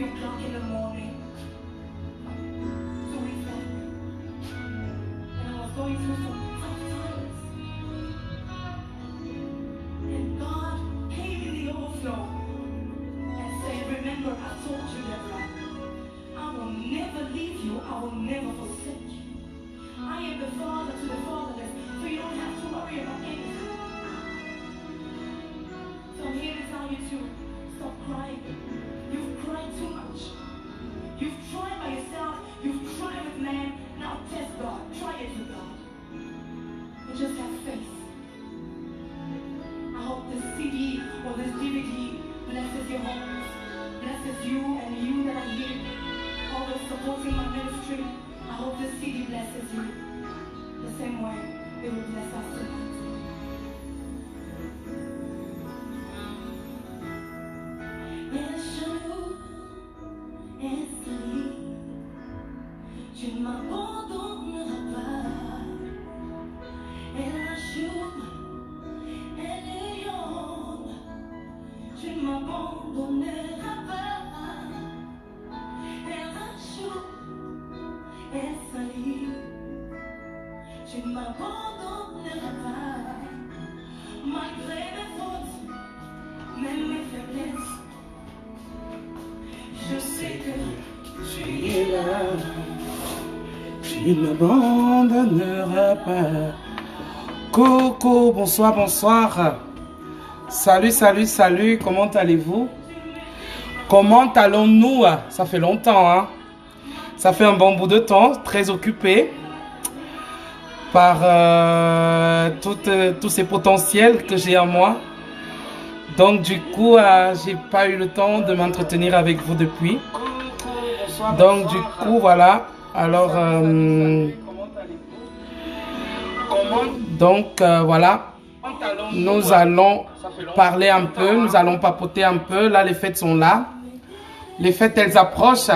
o'clock in the morning to reflect. And I was going through some tough times. And God came in the overflow and said, remember, I told you, Deborah, I will never leave you, I will never forsake you. I am the father to the fatherless, so you don't have to worry about anything. So I'm here to tell you to stop crying. You've cried too much. You've tried by yourself, you've tried with man, now test God. Try it with God. And just have faith. I hope this CD or this DVD blesses your homes, blesses you and you that are here, all those supporting my ministry. I hope this CD blesses you the same way it will bless us tonight. Tu ne m'abandonneras pas. Elle ajoute, elle est longue. Tu ne m'abandonneras pas. Elle ajoute, elle s'allie. Tu ne m'abandonneras pas. Malgré mes fautes, même mes faiblesses, je sais que tu es là. Tu ne m'abandonneras pas. Coco, bonsoir, bonsoir. Salut, salut, salut. Comment allez-vous? Comment allons-nous? Ça fait longtemps, hein? Ça fait un bon bout de temps. Très occupé par tous ces potentiels que j'ai en moi. Donc, du coup, j'ai pas eu le temps de m'entretenir avec vous depuis. Donc, du coup, voilà. Alors, voilà, nous allons parler un peu, nous allons papoter un peu. Là, les fêtes sont là. Les fêtes, elles approchent.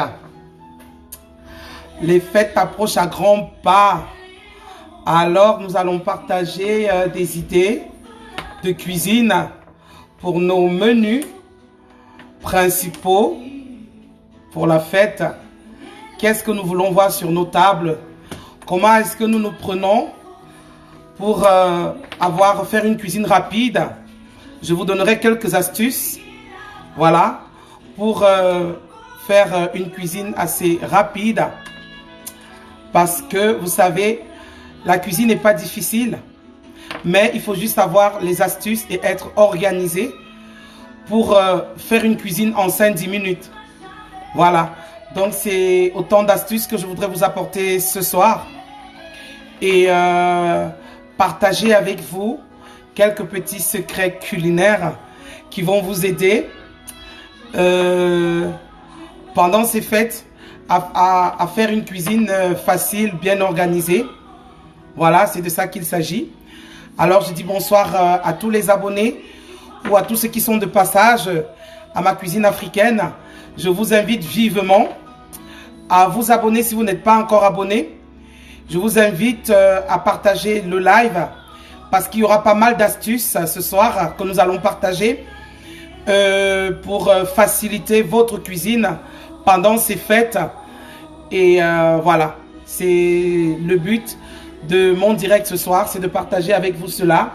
Les fêtes approchent à grands pas. Alors, nous allons partager des idées de cuisine pour nos menus principaux pour la fête. Qu'est-ce que nous voulons voir sur nos tables? Comment est-ce que nous nous prenons pour faire une cuisine rapide? Je vous donnerai quelques astuces, voilà, pour faire une cuisine assez rapide. Parce que, vous savez, la cuisine n'est pas difficile, mais il faut juste avoir les astuces et être organisé pour faire une cuisine en 5-10 minutes. Voilà. Donc, c'est autant d'astuces que je voudrais vous apporter ce soir. Et partager avec vous quelques petits secrets culinaires qui vont vous aider pendant ces fêtes à faire une cuisine facile, bien organisée. Voilà, c'est de ça qu'il s'agit. Alors, je dis bonsoir à tous les abonnés ou à tous ceux qui sont de passage à ma cuisine africaine. Je vous invite vivement à vous abonner si vous n'êtes pas encore abonné. Je vous invite à partager le live parce qu'il y aura pas mal d'astuces ce soir que nous allons partager pour faciliter votre cuisine pendant ces fêtes. Et voilà, c'est le but de mon direct ce soir, c'est de partager avec vous cela.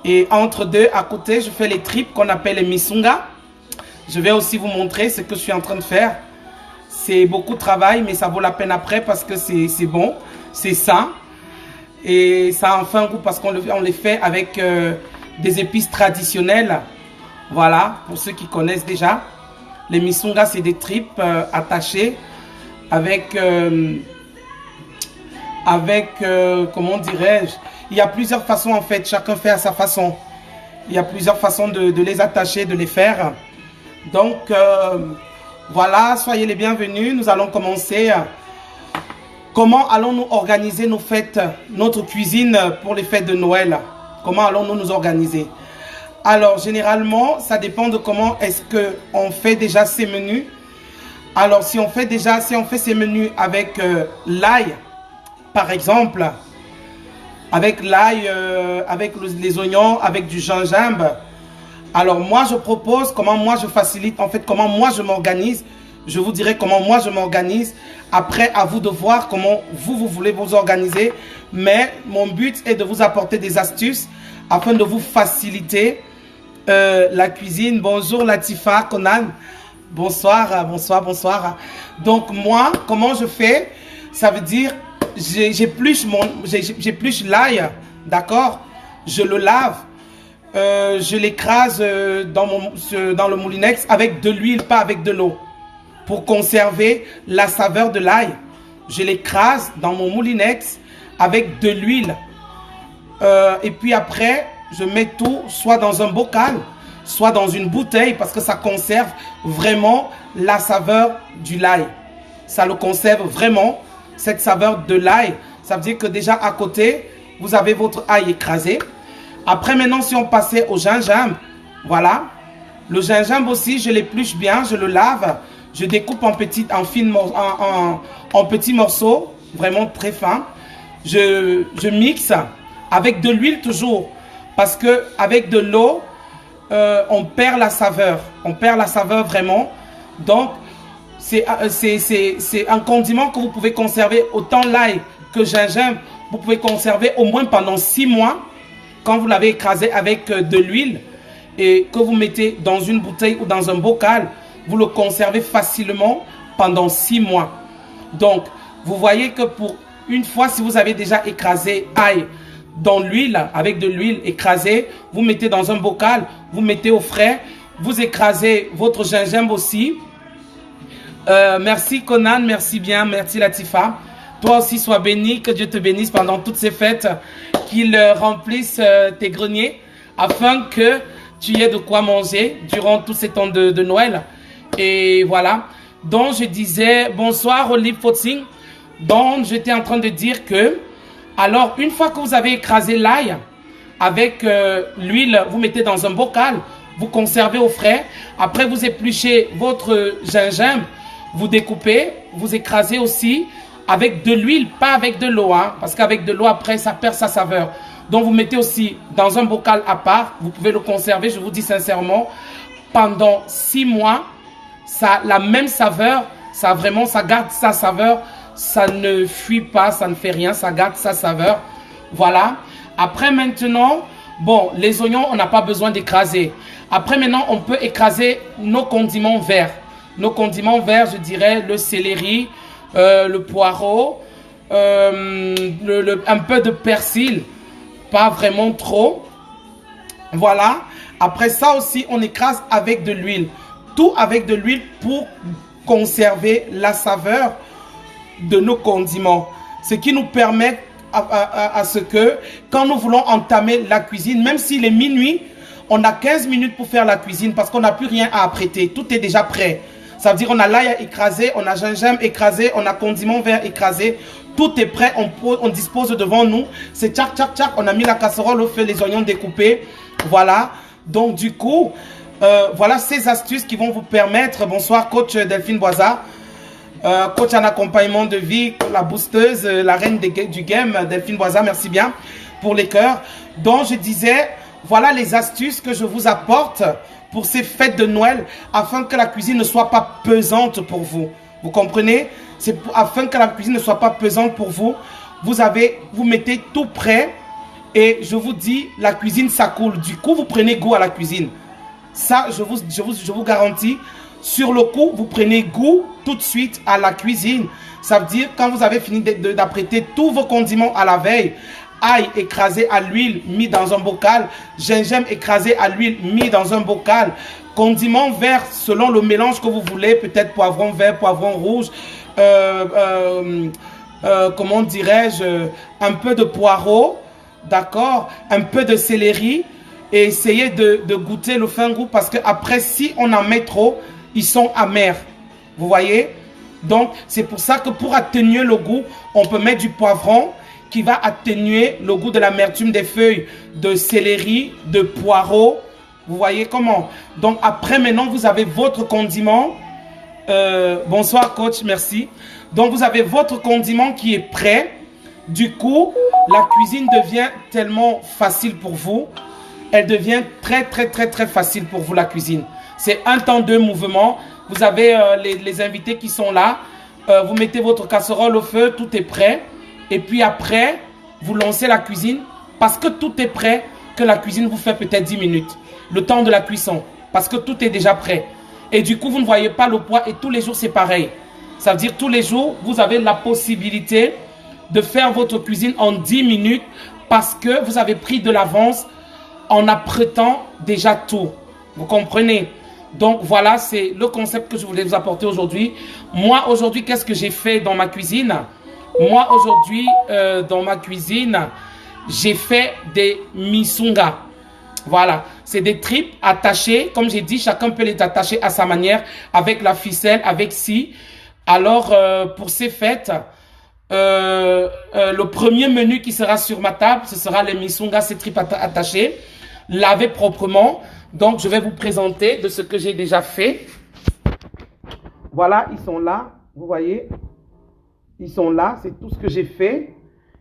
Et entre deux, à côté, je fais les tripes qu'on appelle les misunga. Je vais aussi vous montrer ce que je suis en train de faire. C'est beaucoup de travail, mais ça vaut la peine après parce que c'est bon, c'est sain. Et ça a enfin un goût parce qu'on les fait avec des épices traditionnelles. Voilà, pour ceux qui connaissent déjà. Les misunga, c'est des tripes attachées avec comment dirais-je, il y a plusieurs façons en fait, chacun fait à sa façon. Il y a plusieurs façons de les attacher, de les faire. Donc, voilà, soyez les bienvenus. Nous allons commencer. Comment allons-nous organiser nos fêtes, notre cuisine pour les fêtes de Noël? Comment allons-nous nous organiser? Alors, généralement, ça dépend de comment est-ce qu'on fait déjà ces menus. Alors, si on fait ces menus avec l'ail, par exemple, avec l'ail, avec les oignons, avec du gingembre. Alors, moi, je propose comment moi je facilite, en fait, comment moi je m'organise. Je vous dirai comment moi je m'organise. Après, à vous de voir comment vous voulez vous organiser. Mais mon but est de vous apporter des astuces afin de vous faciliter la cuisine. Bonjour Latifa, Conan. Bonsoir, bonsoir, bonsoir. Donc moi, comment je fais? Ça veut dire, j'épluche l'ail, d'accord? Je le lave. Je l'écrase dans le moulinex avec de l'huile, pas avec de l'eau, pour conserver la saveur de l'ail. Je l'écrase dans mon moulinex avec de l'huile. Et puis après, je mets tout soit dans un bocal, soit dans une bouteille, parce que ça conserve vraiment la saveur du l'ail. Ça le conserve vraiment, cette saveur de l'ail. Ça veut dire que déjà à côté, vous avez votre ail écrasé. Après, maintenant, si on passait au gingembre, voilà. Le gingembre aussi, je l'épluche bien, je le lave. Je découpe en petits morceaux, vraiment très fins. Je mixe avec de l'huile toujours. Parce qu'avec de l'eau, on perd la saveur. On perd la saveur vraiment. Donc, c'est un condiment que vous pouvez conserver, autant l'ail que gingembre. Vous pouvez conserver au moins pendant 6 mois. Quand vous l'avez écrasé avec de l'huile et que vous mettez dans une bouteille ou dans un bocal, vous le conservez facilement pendant 6 mois. Donc, vous voyez que pour une fois, si vous avez déjà écrasé ail dans l'huile, avec de l'huile écrasée, vous mettez dans un bocal, vous mettez au frais, vous écrasez votre gingembre aussi. Merci Conan, merci bien, merci Latifa. Toi aussi, sois béni, que Dieu te bénisse pendant toutes ces fêtes, qu'il remplisse tes greniers, afin que tu aies de quoi manger durant tous ces temps de Noël. Et voilà. Donc, je disais, bonsoir Olive Fotsing. Donc, j'étais en train de dire que, alors, une fois que vous avez écrasé l'ail, avec l'huile, vous mettez dans un bocal, vous conservez au frais. Après, vous épluchez votre gingembre, vous découpez, vous écrasez aussi, avec de l'huile, pas avec de l'eau, hein, parce qu'avec de l'eau, après, ça perd sa saveur. Donc, vous mettez aussi dans un bocal à part. Vous pouvez le conserver, je vous dis sincèrement, pendant 6 mois. Ça, la même saveur, ça garde sa saveur. Ça ne fuit pas, ça ne fait rien, ça garde sa saveur. Voilà. Après, maintenant, bon, les oignons, on n'a pas besoin d'écraser. Après, maintenant, on peut écraser nos condiments verts. Nos condiments verts, je dirais, le céleri, le poireau, un peu de persil, pas vraiment trop. Voilà. Après ça aussi, on écrase avec de l'huile. Tout avec de l'huile pour conserver la saveur de nos condiments. Ce qui nous permet à ce que, quand nous voulons entamer la cuisine, même s'il est minuit, on a 15 minutes pour faire la cuisine parce qu'on n'a plus rien à apprêter. Tout est déjà prêt. Ça veut dire on a l'ail écrasé, on a gingembre écrasé, on a condiment vert écrasé. Tout est prêt, on dispose devant nous. C'est tchac, tchac, tchac. On a mis la casserole au feu, les oignons découpés. Voilà. Donc du coup, voilà ces astuces qui vont vous permettre. Bonsoir coach Delphine Boisa. Coach en accompagnement de vie, la boosteuse, la reine du game, Delphine Boisa, merci bien pour les cœurs. Donc je disais, voilà les astuces que je vous apporte pour ces fêtes de Noël, afin que la cuisine ne soit pas pesante pour vous. Vous comprenez? C'est afin que la cuisine ne soit pas pesante pour vous. Vous mettez tout prêt et je vous dis, la cuisine ça coule. Du coup, vous prenez goût à la cuisine. Ça, je vous garantis. Sur le coup, vous prenez goût tout de suite à la cuisine. Ça veut dire, quand vous avez fini d'apprêter tous vos condiments à la veille, ail écrasé à l'huile, mis dans un bocal, gingembre écrasé à l'huile, mis dans un bocal, condiments verts selon le mélange que vous voulez, peut-être poivron vert, poivron rouge, comment dirais-je, un peu de poireau, d'accord, un peu de céleri, et essayez de goûter le fin goût, parce que après, si on en met trop, ils sont amers. Vous voyez? Donc, c'est pour ça que pour atténuer le goût, on peut mettre du poivron qui va atténuer le goût de l'amertume des feuilles de céleri, de poireau. Vous voyez comment? Donc, après, maintenant, vous avez votre condiment. Bonsoir, coach, merci. Donc, vous avez votre condiment qui est prêt. Du coup, la cuisine devient tellement facile pour vous. Elle devient très, très, très, très facile pour vous, la cuisine. C'est un temps de mouvement. Vous avez les invités qui sont là. Vous mettez votre casserole au feu, tout est prêt. Et puis après, vous lancez la cuisine parce que tout est prêt, que la cuisine vous fait peut-être 10 minutes. Le temps de la cuisson, parce que tout est déjà prêt. Et du coup, vous ne voyez pas le poids et tous les jours, c'est pareil. Ça veut dire tous les jours, vous avez la possibilité de faire votre cuisine en 10 minutes parce que vous avez pris de l'avance en apprêtant déjà tout. Vous comprenez? Donc voilà, c'est le concept que je voulais vous apporter aujourd'hui. Moi, aujourd'hui, qu'est-ce que j'ai fait dans ma cuisine? Moi, aujourd'hui, dans ma cuisine, j'ai fait des misunga. Voilà, c'est des tripes attachées. Comme j'ai dit, chacun peut les attacher à sa manière, avec la ficelle, avec scie. Alors, pour ces fêtes, le premier menu qui sera sur ma table, ce sera les misunga, ces tripes attachées, lavées proprement. Donc, je vais vous présenter de ce que j'ai déjà fait. Voilà, ils sont là, vous voyez. Ils sont là, c'est tout ce que j'ai fait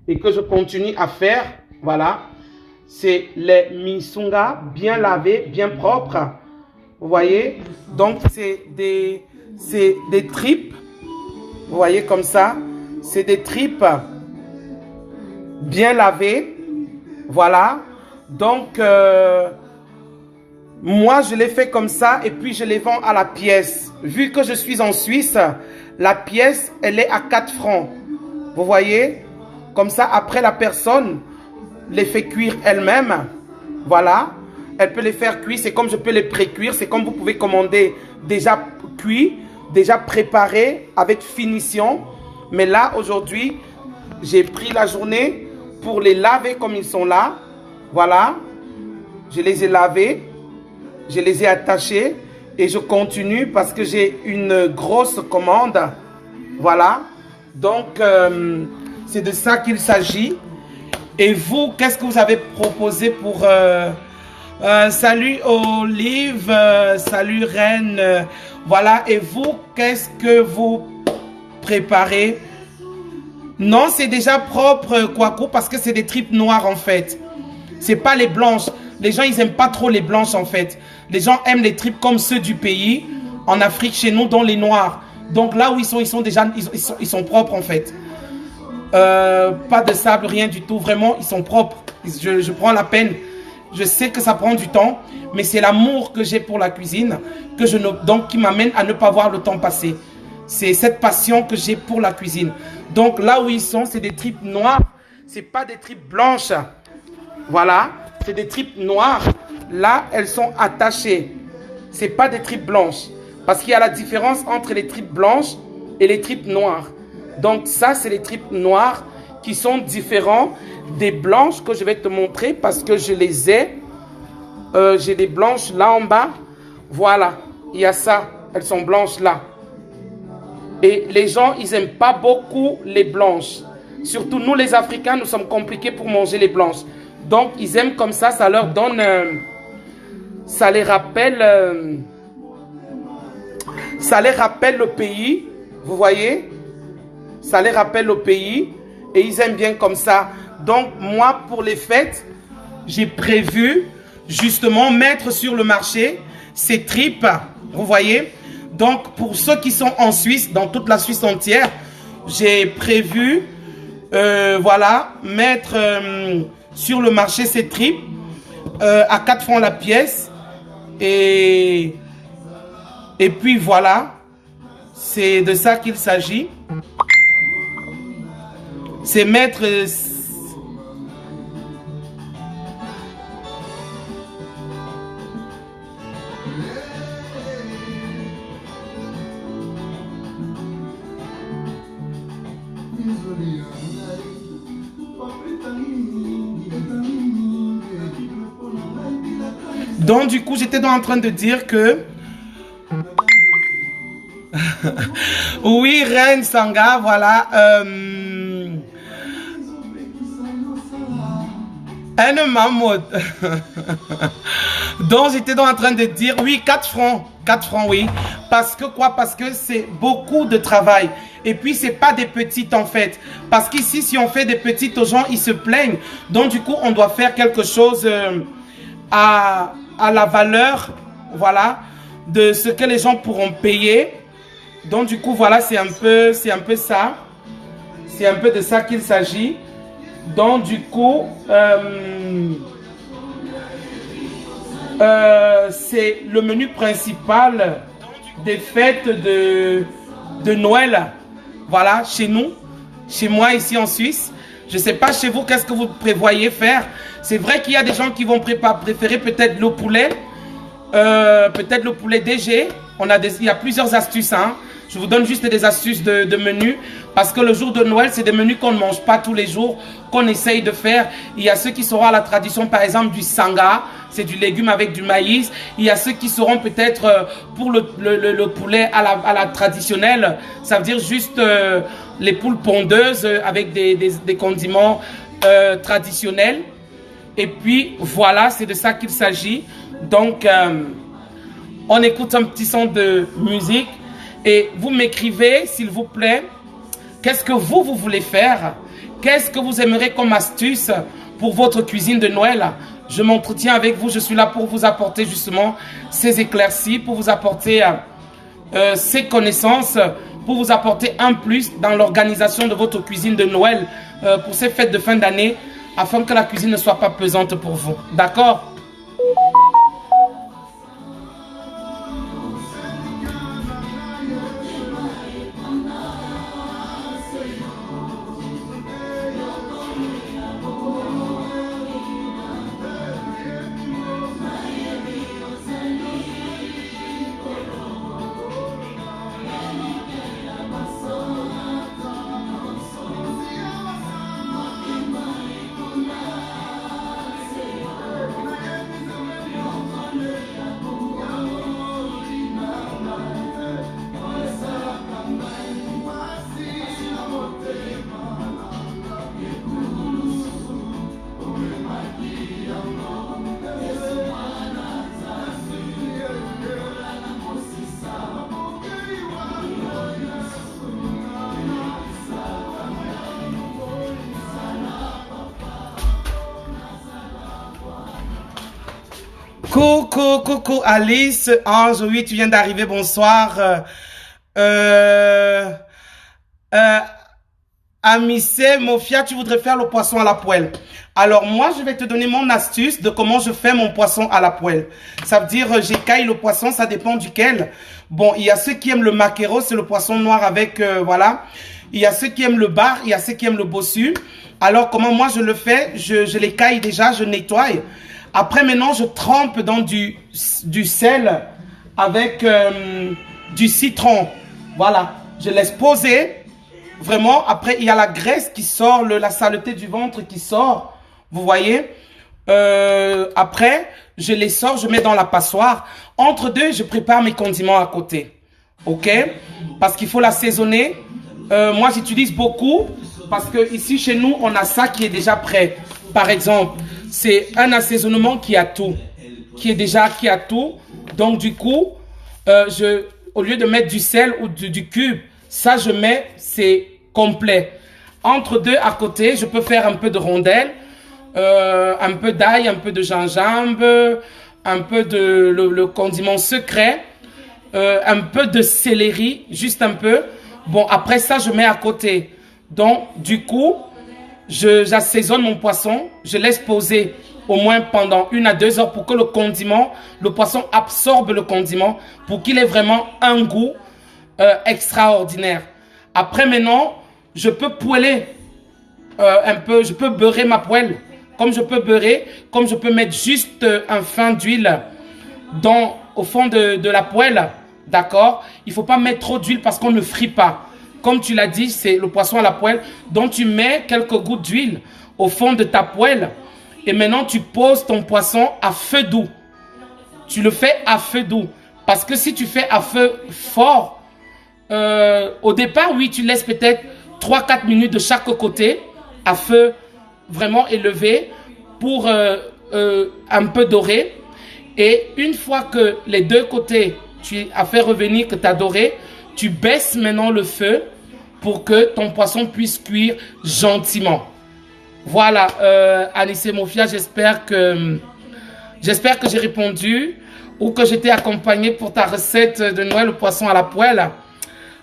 et que je continue à faire. Voilà, c'est les misunga bien lavés, bien propres. Vous voyez, donc c'est des tripes. Vous voyez comme ça, c'est des tripes bien lavées. Voilà, donc moi je les fais comme ça et puis je les vends à la pièce. Vu que je suis en Suisse, la pièce elle est à 4 francs. Vous voyez, comme ça après la personne les fait cuire elle-même. Voilà, elle peut les faire cuire, c'est comme je peux les pré-cuire, c'est comme vous pouvez commander déjà cuit, déjà préparé avec finition. Mais là aujourd'hui, j'ai pris la journée pour les laver comme ils sont là. Voilà, je les ai lavés, je les ai attachés et je continue parce que j'ai une grosse commande. Voilà, donc c'est de ça qu'il s'agit. Et vous, qu'est-ce que vous avez proposé pour... salut Olive, salut Reine. Voilà, et vous, qu'est-ce que vous préparez? Non, c'est déjà propre, Kwaku, parce que c'est des tripes noires en fait. C'est pas les blanches. Les gens, ils aiment pas trop les blanches en fait. Les gens aiment les tripes comme ceux du pays, en Afrique, chez nous, dont les noirs. Donc là où ils sont déjà, ils sont propres en fait. Pas de sable, rien du tout. Vraiment, ils sont propres. Je prends la peine. Je sais que ça prend du temps, mais c'est l'amour que j'ai pour la cuisine donc qui m'amène à ne pas voir le temps passer. C'est cette passion que j'ai pour la cuisine. Donc là où ils sont, c'est des tripes noires. C'est pas des tripes blanches. Voilà, c'est des tripes noires. Là, elles sont attachées. C'est pas des tripes blanches. Parce qu'il y a la différence entre les tripes blanches et les tripes noires. Donc ça, c'est les tripes noires qui sont différents des blanches que je vais te montrer parce que je les ai. J'ai des blanches là en bas. Voilà, il y a ça. Elles sont blanches là. Et les gens, ils n'aiment pas beaucoup les blanches. Surtout nous les Africains, nous sommes compliqués pour manger les blanches. Donc ils aiment comme ça, ça leur donne... ça les rappelle... ça les rappelle le pays. Vous voyez? Ça les rappelle le pays. Et ils aiment bien comme ça. Donc moi, pour les fêtes, j'ai prévu justement mettre sur le marché ces tripes. Vous voyez? Donc pour ceux qui sont en Suisse, dans toute la Suisse entière, j'ai prévu, voilà, mettre sur le marché ces tripes à 4 francs la pièce. Et puis voilà, c'est de ça qu'il s'agit. C'est mettre... Donc du coup, j'étais en train de dire que... Oui, Reine Sanga, voilà. Un mammouth. Donc j'étais en train de dire, oui, 4 francs. 4 francs, oui. Parce que quoi? Parce que c'est beaucoup de travail. Et puis, c'est pas des petites en fait. Parce qu'ici, si on fait des petites aux gens, ils se plaignent. Donc du coup, on doit faire quelque chose à la valeur. Voilà. de ce que les gens pourront payer. Donc du coup, voilà, c'est un peu ça. C'est un peu de ça qu'il s'agit. Donc du coup, c'est le menu principal des fêtes de Noël. Voilà, chez nous, chez moi ici en Suisse. Je ne sais pas chez vous, qu'est-ce que vous prévoyez faire. C'est vrai qu'il y a des gens qui vont préférer peut-être le poulet. Peut-être le poulet DG. Il y a plusieurs astuces. Hein. Je vous donne juste des astuces de menus. Parce que le jour de Noël, c'est des menus qu'on ne mange pas tous les jours, qu'on essaye de faire. Il y a ceux qui seront à la tradition, par exemple, du sanga. C'est du légume avec du maïs. Il y a ceux qui seront peut-être pour le poulet à la traditionnelle. Ça veut dire juste les poules pondeuses avec des condiments traditionnels. Et puis, voilà, c'est de ça qu'il s'agit. Donc, on écoute un petit son de musique. Et vous m'écrivez, s'il vous plaît, qu'est-ce que vous voulez faire? Qu'est-ce que vous aimeriez comme astuce pour votre cuisine de Noël? Je m'entretiens avec vous, je suis là pour vous apporter justement ces éclaircies, pour vous apporter ces connaissances, pour vous apporter un plus dans l'organisation de votre cuisine de Noël pour ces fêtes de fin d'année, afin que la cuisine ne soit pas pesante pour vous. D'accord? Coucou Alice, Ange, oui, tu viens d'arriver, bonsoir. Amissé, Mofia, tu voudrais faire le poisson à la poêle. Alors moi, je vais te donner mon astuce de comment je fais mon poisson à la poêle. Ça veut dire, j'écaille le poisson, ça dépend duquel. Bon, il y a ceux qui aiment le maquereau, c'est le poisson noir avec, voilà. Il y a ceux qui aiment le bar, il y a ceux qui aiment le bossu. Alors, comment moi je le fais? Je l'écaille déjà, je nettoie. Après, maintenant, je trempe dans du sel avec du citron. Voilà, je laisse poser. Vraiment, après, il y a la graisse qui sort, la saleté du ventre qui sort. Vous voyez? Après, je les sors, je mets dans la passoire. Entre deux, je prépare mes condiments à côté. OK? Parce qu'il faut l'assaisonner. Moi, j'utilise beaucoup parce que ici, chez nous, on a ça qui est déjà prêt. Par exemple, c'est un assaisonnement qui a tout. Qui a tout. Donc, du coup, au lieu de mettre du sel ou du cube, ça, je mets, c'est complet. Entre deux, à côté, je peux faire un peu de rondelles, un peu d'ail, un peu de gingembre, un peu de le condiment secret, un peu de céleri, juste un peu. Bon, après ça, je mets à côté. Donc, du coup, j'assaisonne mon poisson, je laisse poser au moins pendant 1 à 2 heures pour que le poisson absorbe le condiment, pour qu'il ait vraiment un goût extraordinaire. Après, maintenant, je peux poêler un peu, je peux beurrer ma poêle, comme je peux beurrer, comme je peux mettre juste un fin d'huile au fond de la poêle, d'accord? Il ne faut pas mettre trop d'huile parce qu'on ne frit pas. Comme tu l'as dit, c'est le poisson à la poêle, donc tu mets quelques gouttes d'huile au fond de ta poêle et maintenant tu poses ton poisson à feu doux. Tu le fais à feu doux parce que si tu fais à feu fort, au départ, oui, tu laisses peut-être 3-4 minutes de chaque côté à feu vraiment élevé pour un peu doré. Et une fois que les deux côtés, tu as fait revenir, que tu as doré, tu baisses maintenant le feu pour que ton poisson puisse cuire gentiment. Voilà, Alice et Mofia, j'espère que j'ai répondu ou que je t'ai accompagné pour ta recette de Noël, le poisson à la poêle.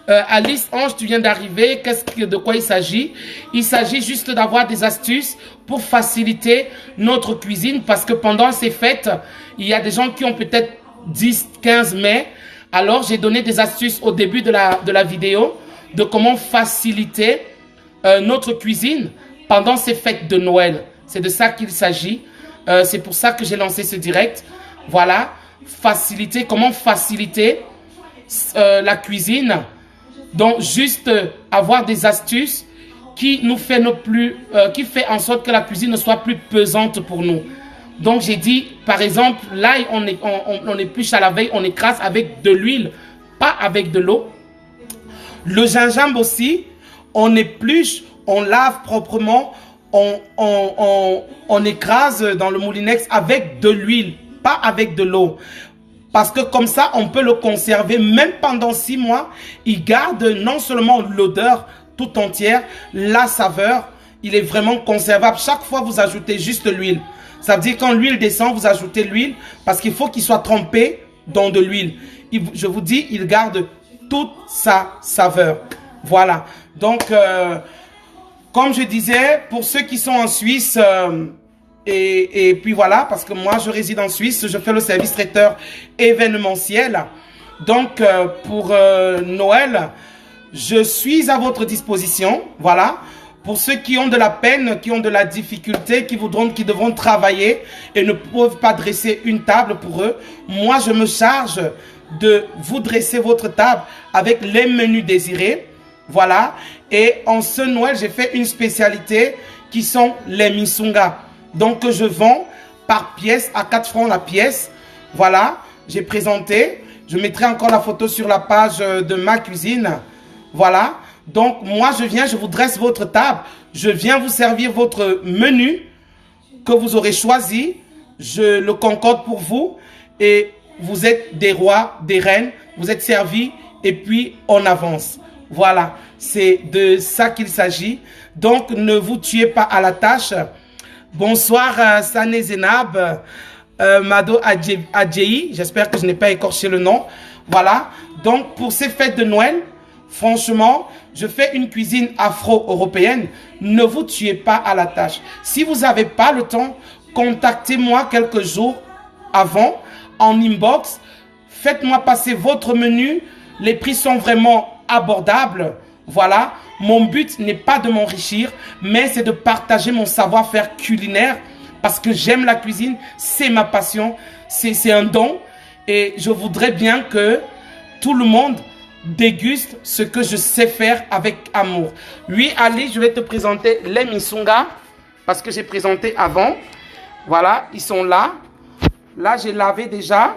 Alice Ange, tu viens d'arriver. De quoi il s'agit? Il s'agit juste d'avoir des astuces pour faciliter notre cuisine parce que pendant ces fêtes, il y a des gens qui ont peut-être 10, 15 mai. Alors, j'ai donné des astuces au début de la vidéo de comment faciliter notre cuisine pendant ces fêtes de Noël. C'est de ça qu'il s'agit. C'est pour ça que j'ai lancé ce direct. Voilà, comment faciliter la cuisine. Donc, juste avoir des astuces qui nous fait qui fait en sorte que la cuisine ne soit plus pesante pour nous. Donc, j'ai dit, par exemple, l'ail, on épluche à la veille, on écrase avec de l'huile, pas avec de l'eau. Le gingembre aussi, on épluche, on lave proprement, on écrase dans le moulinex avec de l'huile, pas avec de l'eau. Parce que comme ça, on peut le conserver même pendant 6 mois. Il garde non seulement l'odeur tout entière, la saveur, il est vraiment conservable. Chaque fois, vous ajoutez juste l'huile. Ça veut dire quand l'huile descend, vous ajoutez l'huile parce qu'il faut qu'il soit trempé dans de l'huile. Je vous dis, il garde toute sa saveur. Voilà. Donc, comme je disais, pour ceux qui sont en Suisse... Et puis voilà, parce que moi, je réside en Suisse, je fais le service traiteur événementiel. Donc, pour Noël, je suis à votre disposition. Voilà. Pour ceux qui ont de la peine, qui ont de la difficulté, qui devront travailler et ne peuvent pas dresser une table pour eux, moi, je me charge de vous dresser votre table avec les menus désirés. Voilà. Et en ce Noël, j'ai fait une spécialité qui sont les misunga. Donc, je vends par pièce à 4 francs la pièce. Voilà, j'ai présenté. Je mettrai encore la photo sur la page de ma cuisine. Voilà. Donc, moi, je vous dresse votre table. Je viens vous servir votre menu que vous aurez choisi. Je le concorde pour vous. Et vous êtes des rois, des reines. Vous êtes servis. Et puis, on avance. Voilà. C'est de ça qu'il s'agit. Donc, ne vous tuez pas à la tâche. Bonsoir Sané Zenab, Mado Adjei, j'espère que je n'ai pas écorché le nom. Voilà, donc pour ces fêtes de Noël, franchement, je fais une cuisine afro-européenne. Ne vous tuez pas à la tâche. Si vous n'avez pas le temps, contactez-moi quelques jours avant en inbox. Faites-moi passer votre menu. Les prix sont vraiment abordables. Voilà, mon but n'est pas de m'enrichir, mais c'est de partager mon savoir-faire culinaire parce que j'aime la cuisine, c'est ma passion, c'est un don et je voudrais bien que tout le monde déguste ce que je sais faire avec amour. Oui, Ali, je vais te présenter les misunga parce que j'ai présenté avant. Voilà, ils sont là. Là, j'ai lavé déjà,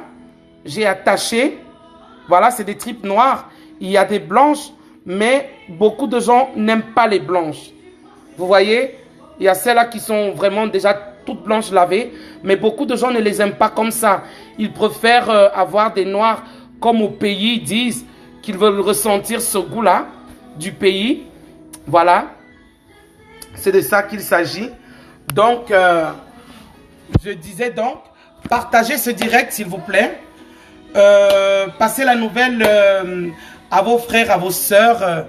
j'ai attaché. Voilà, c'est des tripes noires. Il y a des blanches. Mais beaucoup de gens n'aiment pas les blanches. Vous voyez, il y a celles-là qui sont vraiment déjà toutes blanches lavées. Mais beaucoup de gens ne les aiment pas comme ça. Ils préfèrent avoir des noirs comme au pays. Ils disent qu'ils veulent ressentir ce goût-là du pays. Voilà. C'est de ça qu'il s'agit. Donc, je disais donc, partagez ce direct s'il vous plaît. Passez la nouvelle... à vos frères, à vos sœurs.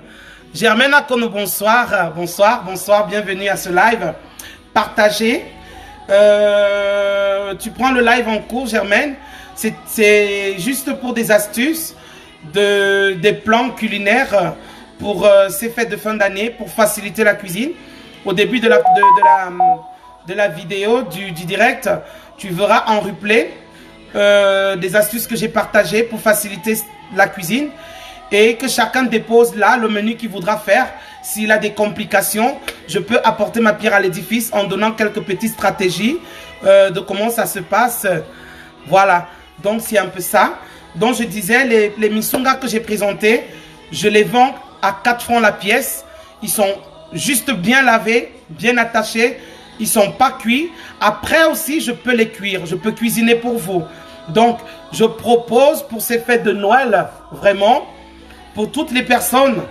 Germaine Akono, bonsoir. Bonsoir, bonsoir, bienvenue à ce live. Partagez. Tu prends le live en cours, Germaine. C'est juste pour des astuces, des plans culinaires pour ces fêtes de fin d'année, pour faciliter la cuisine. Au début de la vidéo, du direct, tu verras en replay des astuces que j'ai partagées pour faciliter la cuisine. Et que chacun dépose là le menu qu'il voudra faire. S'il a des complications, je peux apporter ma pierre à l'édifice en donnant quelques petites stratégies de comment ça se passe. Voilà, donc c'est un peu ça. Donc je disais, les misunga que j'ai présentés, je les vends à 4 francs la pièce. Ils sont juste bien lavés, bien attachés. Ils ne sont pas cuits. Après aussi, je peux les cuire. Je peux cuisiner pour vous. Donc, je propose pour ces fêtes de Noël, vraiment... Pour toutes les personnes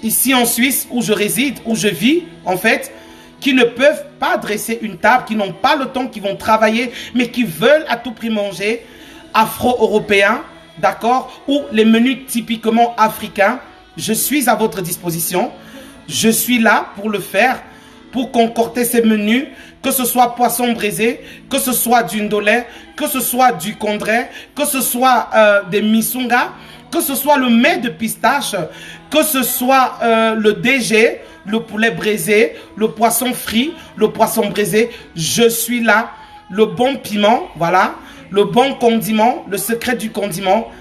ici en Suisse où je réside, où je vis en fait, qui ne peuvent pas dresser une table, qui n'ont pas le temps, qui vont travailler, mais qui veulent à tout prix manger, afro-européens, d'accord, ou les menus typiquement africains, je suis à votre disposition. Je suis là pour le faire, pour concocter ces menus, que ce soit poisson braisé, que ce soit du ndolé, que ce soit du condré, que ce soit des misunga, que ce soit le mets de pistache, que ce soit le DG, le poulet braisé, le poisson frit, le poisson braisé. Je suis là. Le bon piment, voilà, le bon condiment, le secret du condiment,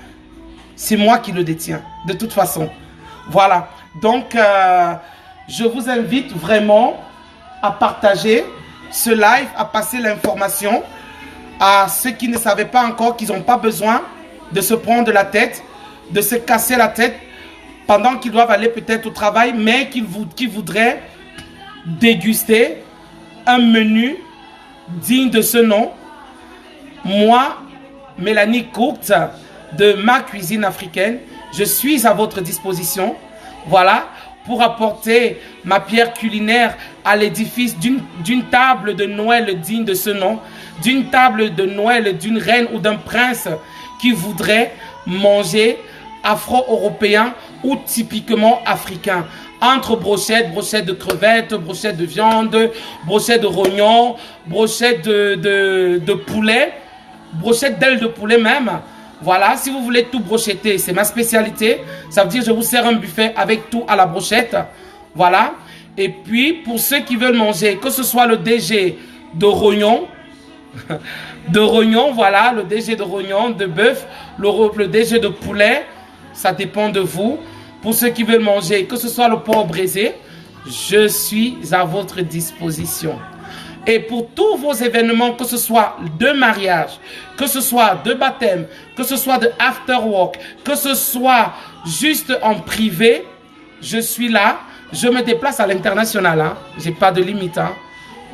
c'est moi qui le détiens, de toute façon. Voilà, donc je vous invite vraiment à partager ce live, à passer l'information à ceux qui ne savaient pas encore qu'ils n'ont pas besoin de se prendre la tête, de se casser la tête pendant qu'ils doivent aller peut-être au travail, mais qu'ils voudraient déguster un menu digne de ce nom. Moi, Mélanie Cooked, de Ma Cuisine Africaine, je suis à votre disposition, voilà, pour apporter ma pierre culinaire à l'édifice d'une table de Noël digne de ce nom, d'une table de Noël d'une reine ou d'un prince qui voudrait manger afro-européen ou typiquement africain. Entre brochettes, brochettes de crevettes, brochettes de viande, brochettes de rognons, brochettes de poulet, brochettes d'ailes de poulet même. Voilà, si vous voulez tout brochetter, c'est ma spécialité. Ça veut dire que je vous sers un buffet avec tout à la brochette. Voilà. Et puis, pour ceux qui veulent manger, que ce soit le DG de rognon, voilà, le DG de rognon, de bœuf, le DG de poulet, ça dépend de vous. Pour ceux qui veulent manger, que ce soit le porc braisé, je suis à votre disposition. Et pour tous vos événements, que ce soit de mariage, que ce soit de baptême, que ce soit de after work, que ce soit juste en privé, je suis là. Je me déplace à l'international. Hein. Je n'ai pas de limite. Hein.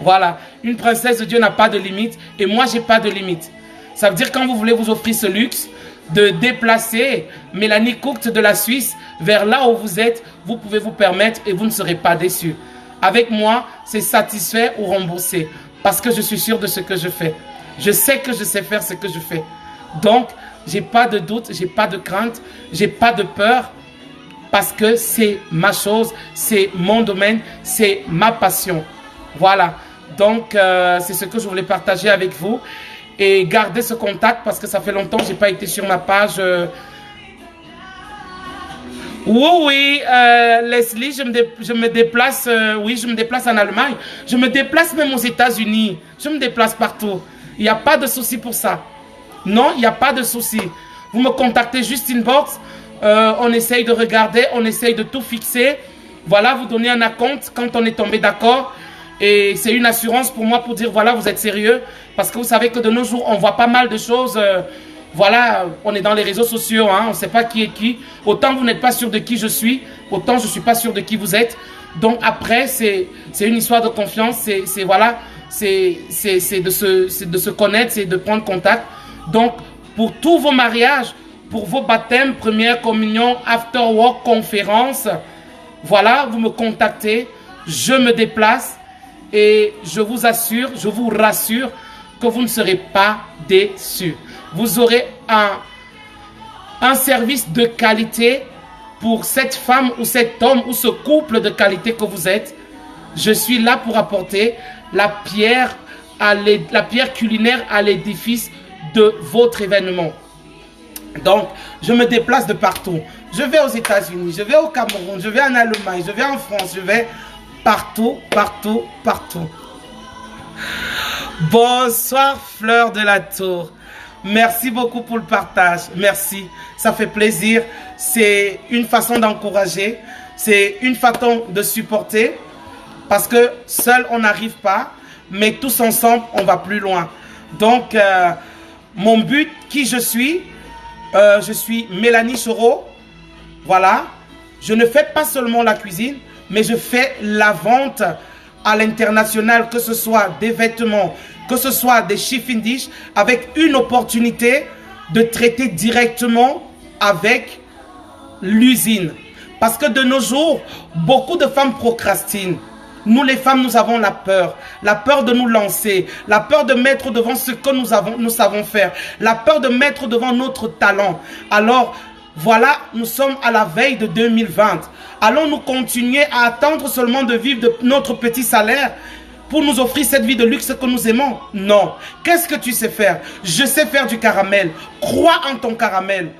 Voilà. Une princesse de Dieu n'a pas de limite. Et moi, je n'ai pas de limite. Ça veut dire quand vous voulez vous offrir ce luxe de déplacer Mélanie Cooked de la Suisse vers là où vous êtes, vous pouvez vous permettre et vous ne serez pas déçus. Avec moi, c'est satisfait ou remboursé. Parce que je suis sûr de ce que je fais. Je sais que je sais faire ce que je fais. Donc, je n'ai pas de doute, je n'ai pas de crainte, je n'ai pas de peur. Parce que c'est ma chose, c'est mon domaine, c'est ma passion. Voilà. Donc, c'est ce que je voulais partager avec vous. Et gardez ce contact parce que ça fait longtemps que je n'ai pas été sur ma page. Oui, Leslie, je me déplace, oui, je me déplace en Allemagne. Je me déplace même aux États-Unis. Je me déplace partout. Il n'y a pas de souci pour ça. Non, il n'y a pas de souci. Vous me contactez juste inbox. On essaye de regarder, on essaye de tout fixer. Voilà, vous donnez un acompte quand on est tombé d'accord. Et c'est une assurance pour moi pour dire, voilà, vous êtes sérieux. Parce que vous savez que de nos jours, on voit pas mal de choses. Voilà, on est dans les réseaux sociaux, hein, on ne sait pas qui est qui. Autant vous n'êtes pas sûr de qui je suis, autant je ne suis pas sûr de qui vous êtes. Donc après, c'est une histoire de confiance. C'est voilà, c'est de se connaître, c'est de prendre contact. Donc, pour tous vos mariages, pour vos baptêmes, première communion, after work, conférence, voilà, vous me contactez, je me déplace et je vous assure, je vous rassure que vous ne serez pas déçus. Vous aurez un service de qualité pour cette femme ou cet homme ou ce couple de qualité que vous êtes. Je suis là pour apporter la pierre culinaire à l'édifice de votre événement. Donc, je me déplace de partout. Je vais aux États-Unis, je vais au Cameroun, je vais en Allemagne, je vais en France, je vais partout, partout, partout. Bonsoir Fleur de la Tour. Merci beaucoup pour le partage. Merci. Ça fait plaisir. C'est une façon d'encourager. C'est une façon de supporter. Parce que seul, on n'arrive pas. Mais tous ensemble, on va plus loin. Donc, mon but, qui je suis Mélanie Choro. Voilà. Je ne fais pas seulement la cuisine, mais je fais la vente à l'international, que ce soit des vêtements, que ce soit des chiffres dish, avec une opportunité de traiter directement avec l'usine. Parce que de nos jours, beaucoup de femmes procrastinent. Nous les femmes, nous avons la peur de nous lancer, la peur de mettre devant ce que nous savons faire, la peur de mettre devant notre talent. Alors, voilà, nous sommes à la veille de 2020. Allons-nous continuer à attendre seulement de vivre de notre petit salaire pour nous offrir cette vie de luxe que nous aimons? Non. Qu'est-ce que tu sais faire? Je sais faire du caramel. Crois en ton caramel.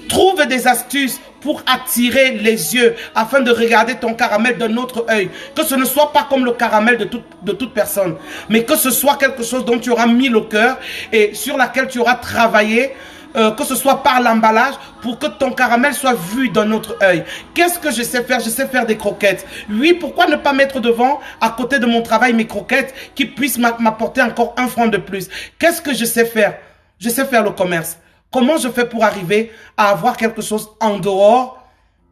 Trouve des astuces pour attirer les yeux afin de regarder ton caramel d'un autre œil. Que ce ne soit pas comme le caramel de toute personne, mais que ce soit quelque chose dont tu auras mis le cœur et sur laquelle tu auras travaillé, que ce soit par l'emballage, pour que ton caramel soit vu d'un autre œil. Qu'est-ce que je sais faire? Je sais faire des croquettes. Oui, pourquoi ne pas mettre devant, à côté de mon travail, mes croquettes qui puissent m'apporter encore 1 franc de plus? Qu'est-ce que je sais faire? Je sais faire le commerce. Comment je fais pour arriver à avoir quelque chose en dehors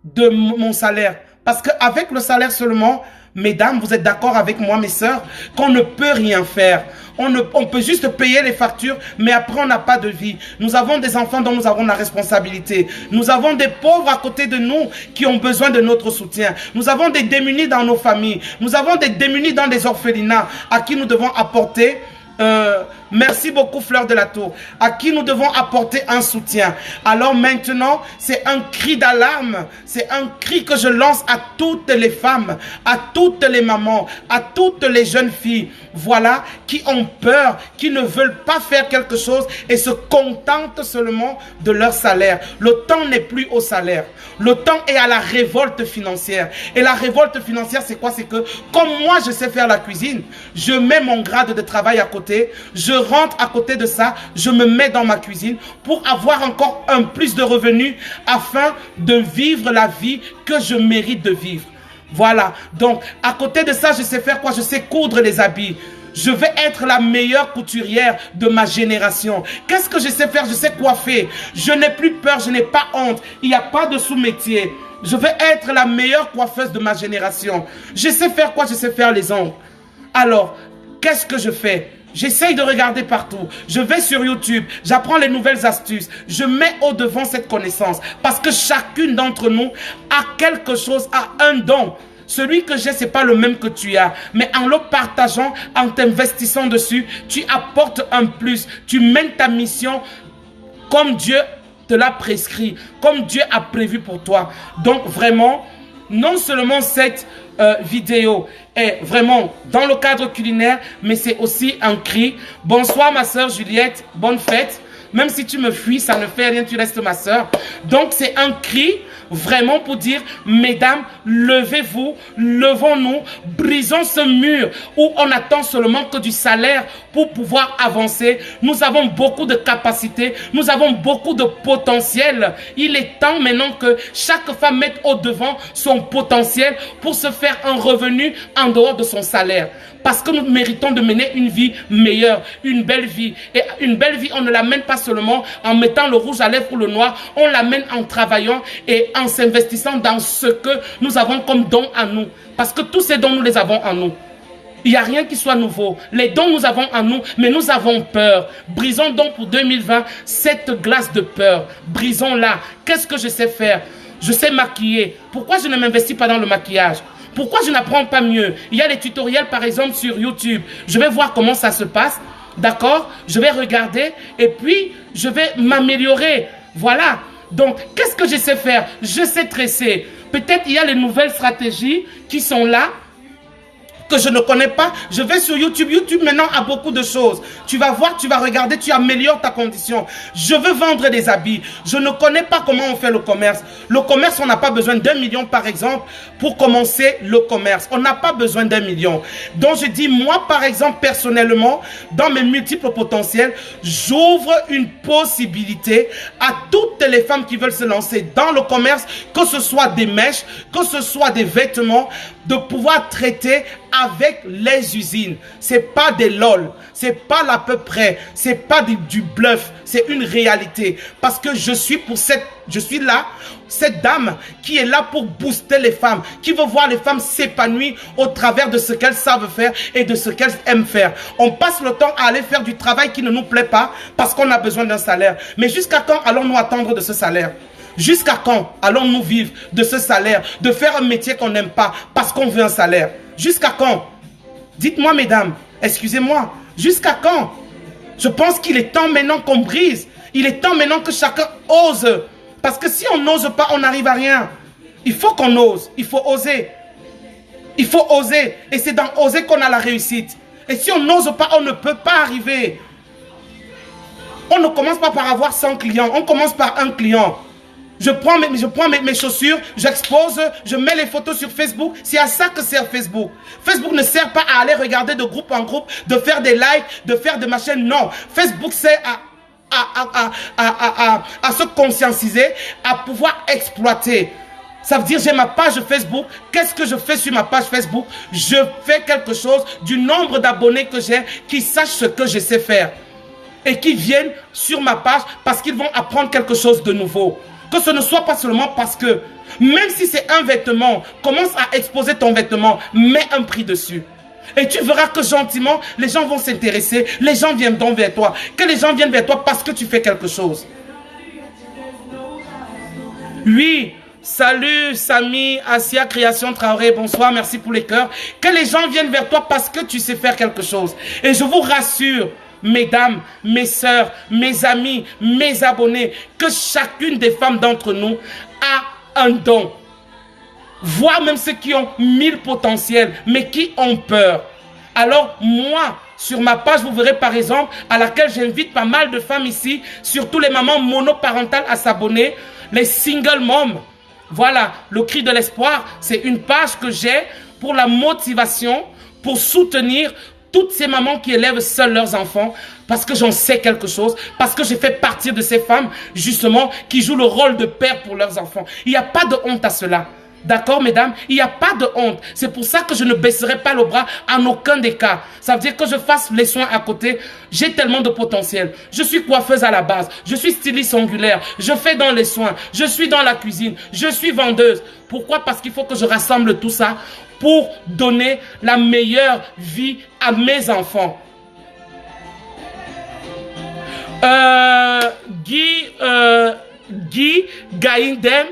de mon salaire? Parce qu'avec le salaire seulement, mesdames, vous êtes d'accord avec moi, mes sœurs, qu'on ne peut rien faire. On peut juste payer les factures, mais après on n'a pas de vie. Nous avons des enfants dont nous avons la responsabilité. Nous avons des pauvres à côté de nous qui ont besoin de notre soutien. Nous avons des démunis dans nos familles. Nous avons des démunis dans des orphelinats à qui nous devons apporter... merci beaucoup Fleur de la Tour, à qui nous devons apporter un soutien. Alors maintenant, c'est un cri d'alarme, c'est un cri que je lance à toutes les femmes, à toutes les mamans, à toutes les jeunes filles, voilà, qui ont peur, qui ne veulent pas faire quelque chose et se contentent seulement de leur salaire. Le temps n'est plus au salaire, le temps est à la révolte financière. Et la révolte financière, c'est quoi? C'est que comme moi je sais faire la cuisine, je mets mon grade de travail à côté, je rentre à côté de ça, je me mets dans ma cuisine pour avoir encore un plus de revenus afin de vivre la vie que je mérite de vivre. Voilà, donc à côté de ça, je sais faire quoi? Je sais coudre les habits. Je vais être la meilleure couturière de ma génération. Qu'est-ce que je sais faire? Je sais coiffer. Je n'ai plus peur, je n'ai pas honte. Il n'y a pas de sous-métier. Je vais être la meilleure coiffeuse de ma génération. Je sais faire quoi? Je sais faire les ongles. Alors, qu'est-ce que je fais? J'essaye de regarder partout. Je vais sur YouTube. J'apprends les nouvelles astuces. Je mets au devant cette connaissance. Parce que chacune d'entre nous a quelque chose, a un don. Celui que j'ai, ce n'est pas le même que tu as. Mais en le partageant, en t'investissant dessus, tu apportes un plus. Tu mènes ta mission comme Dieu te l'a prescrit. Comme Dieu a prévu pour toi. Donc vraiment, non seulement cette vidéo est vraiment dans le cadre culinaire, mais c'est aussi un cri. Bonsoir ma soeur Juliette, bonne fête. Même si tu me fuis, ça ne fait rien, tu restes ma soeur. Donc c'est un cri vraiment pour dire, mesdames, levez-vous, levons-nous, brisons ce mur où on attend seulement que du salaire pour pouvoir avancer. Nous avons beaucoup de capacités, nous avons beaucoup de potentiel. Il est temps maintenant que chaque femme mette au devant son potentiel pour se faire un revenu en dehors de son salaire. Parce que nous méritons de mener une vie meilleure, une belle vie. Et une belle vie, on ne l'amène pas seulement en mettant le rouge à lèvres ou le noir, on l'amène en travaillant et en s'investissant dans ce que nous avons comme don à nous. Parce que tous ces dons, nous les avons en nous. Il n'y a rien qui soit nouveau. Les dons, nous avons en nous, mais nous avons peur. Brisons donc pour 2020 cette glace de peur. Brisons-la. Qu'est-ce que je sais faire? Je sais maquiller. Pourquoi je ne m'investis pas dans le maquillage? Pourquoi je n'apprends pas mieux? Il y a les tutoriels par exemple sur YouTube. Je vais voir comment ça se passe. D'accord? Je vais regarder et puis je vais m'améliorer. Voilà. Donc, qu'est-ce que je sais faire? Je sais tresser. Peut-être il y a les nouvelles stratégies qui sont là, que je ne connais pas. Je vais sur YouTube. YouTube maintenant a beaucoup de choses. Tu vas voir, tu vas regarder, tu améliores ta condition. Je veux vendre des habits. Je ne connais pas comment on fait le commerce. Le commerce, on n'a pas besoin d'1 million par exemple pour commencer le commerce. On n'a pas besoin d'1 million. Donc je dis, moi par exemple personnellement, dans mes multiples potentiels, j'ouvre une possibilité à toutes les femmes qui veulent se lancer dans le commerce, que ce soit des mèches, que ce soit des vêtements, de pouvoir traiter avec les usines. C'est pas des lol, c'est pas l'à peu près, c'est pas du bluff, c'est une réalité. Parce que je suis là, cette dame qui est là pour booster les femmes, qui veut voir les femmes s'épanouir au travers de ce qu'elles savent faire et de ce qu'elles aiment faire. On passe le temps à aller faire du travail qui ne nous plaît pas parce qu'on a besoin d'un salaire. Mais jusqu'à quand allons-nous attendre de ce salaire? Jusqu'à quand allons-nous vivre de ce salaire, de faire un métier qu'on n'aime pas parce qu'on veut un salaire? Jusqu'à quand? Dites-moi, mesdames, excusez-moi, jusqu'à quand? Je pense qu'il est temps maintenant qu'on brise. Il est temps maintenant que chacun ose. Parce que si on n'ose pas, on n'arrive à rien. Il faut qu'on ose, il faut oser. Il faut oser. Et c'est dans oser qu'on a la réussite. Et si on n'ose pas, on ne peut pas arriver. On ne commence pas par avoir 100 clients. On commence par un client. Je prends mes chaussures, j'expose, je mets les photos sur Facebook. C'est à ça que sert Facebook. Facebook ne sert pas à aller regarder de groupe en groupe, de faire des likes, de faire des machines. Non. Facebook sert à se conscientiser, à pouvoir exploiter. Ça veut dire, j'ai ma page Facebook. Qu'est-ce que je fais sur ma page Facebook? Je fais quelque chose du nombre d'abonnés que j'ai qui sachent ce que je sais faire. Et qui viennent sur ma page parce qu'ils vont apprendre quelque chose de nouveau. Que ce ne soit pas seulement parce que, même si c'est un vêtement, commence à exposer ton vêtement, mets un prix dessus. Et tu verras que gentiment, les gens vont s'intéresser, les gens viendront vers toi. Que les gens viennent vers toi parce que tu fais quelque chose. Oui, salut Samy, Asia Création Traoré, bonsoir, merci pour les cœurs. Que les gens viennent vers toi parce que tu sais faire quelque chose. Et je vous rassure, mesdames, mes sœurs, mes amis, mes abonnés, que chacune des femmes d'entre nous a un don. Voire même ceux qui ont 1000 potentiels, mais qui ont peur. Alors moi, sur ma page, vous verrez par exemple, à laquelle j'invite pas mal de femmes ici, surtout les mamans monoparentales à s'abonner, les single moms. Voilà, le cri de l'espoir, c'est une page que j'ai pour la motivation, pour soutenir toutes ces mamans qui élèvent seules leurs enfants, parce que j'en sais quelque chose, parce que j'ai fait partie de ces femmes, justement, qui jouent le rôle de père pour leurs enfants. Il n'y a pas de honte à cela. D'accord, mesdames? Il n'y a pas de honte. C'est pour ça que je ne baisserai pas le bras en aucun des cas. Ça veut dire que je fasse les soins à côté. J'ai tellement de potentiel. Je suis coiffeuse à la base. Je suis styliste ongulaire. Je fais dans les soins. Je suis dans la cuisine. Je suis vendeuse. Pourquoi? Parce qu'il faut que je rassemble tout ça pour donner la meilleure vie à mes enfants. Guy Gaïndem,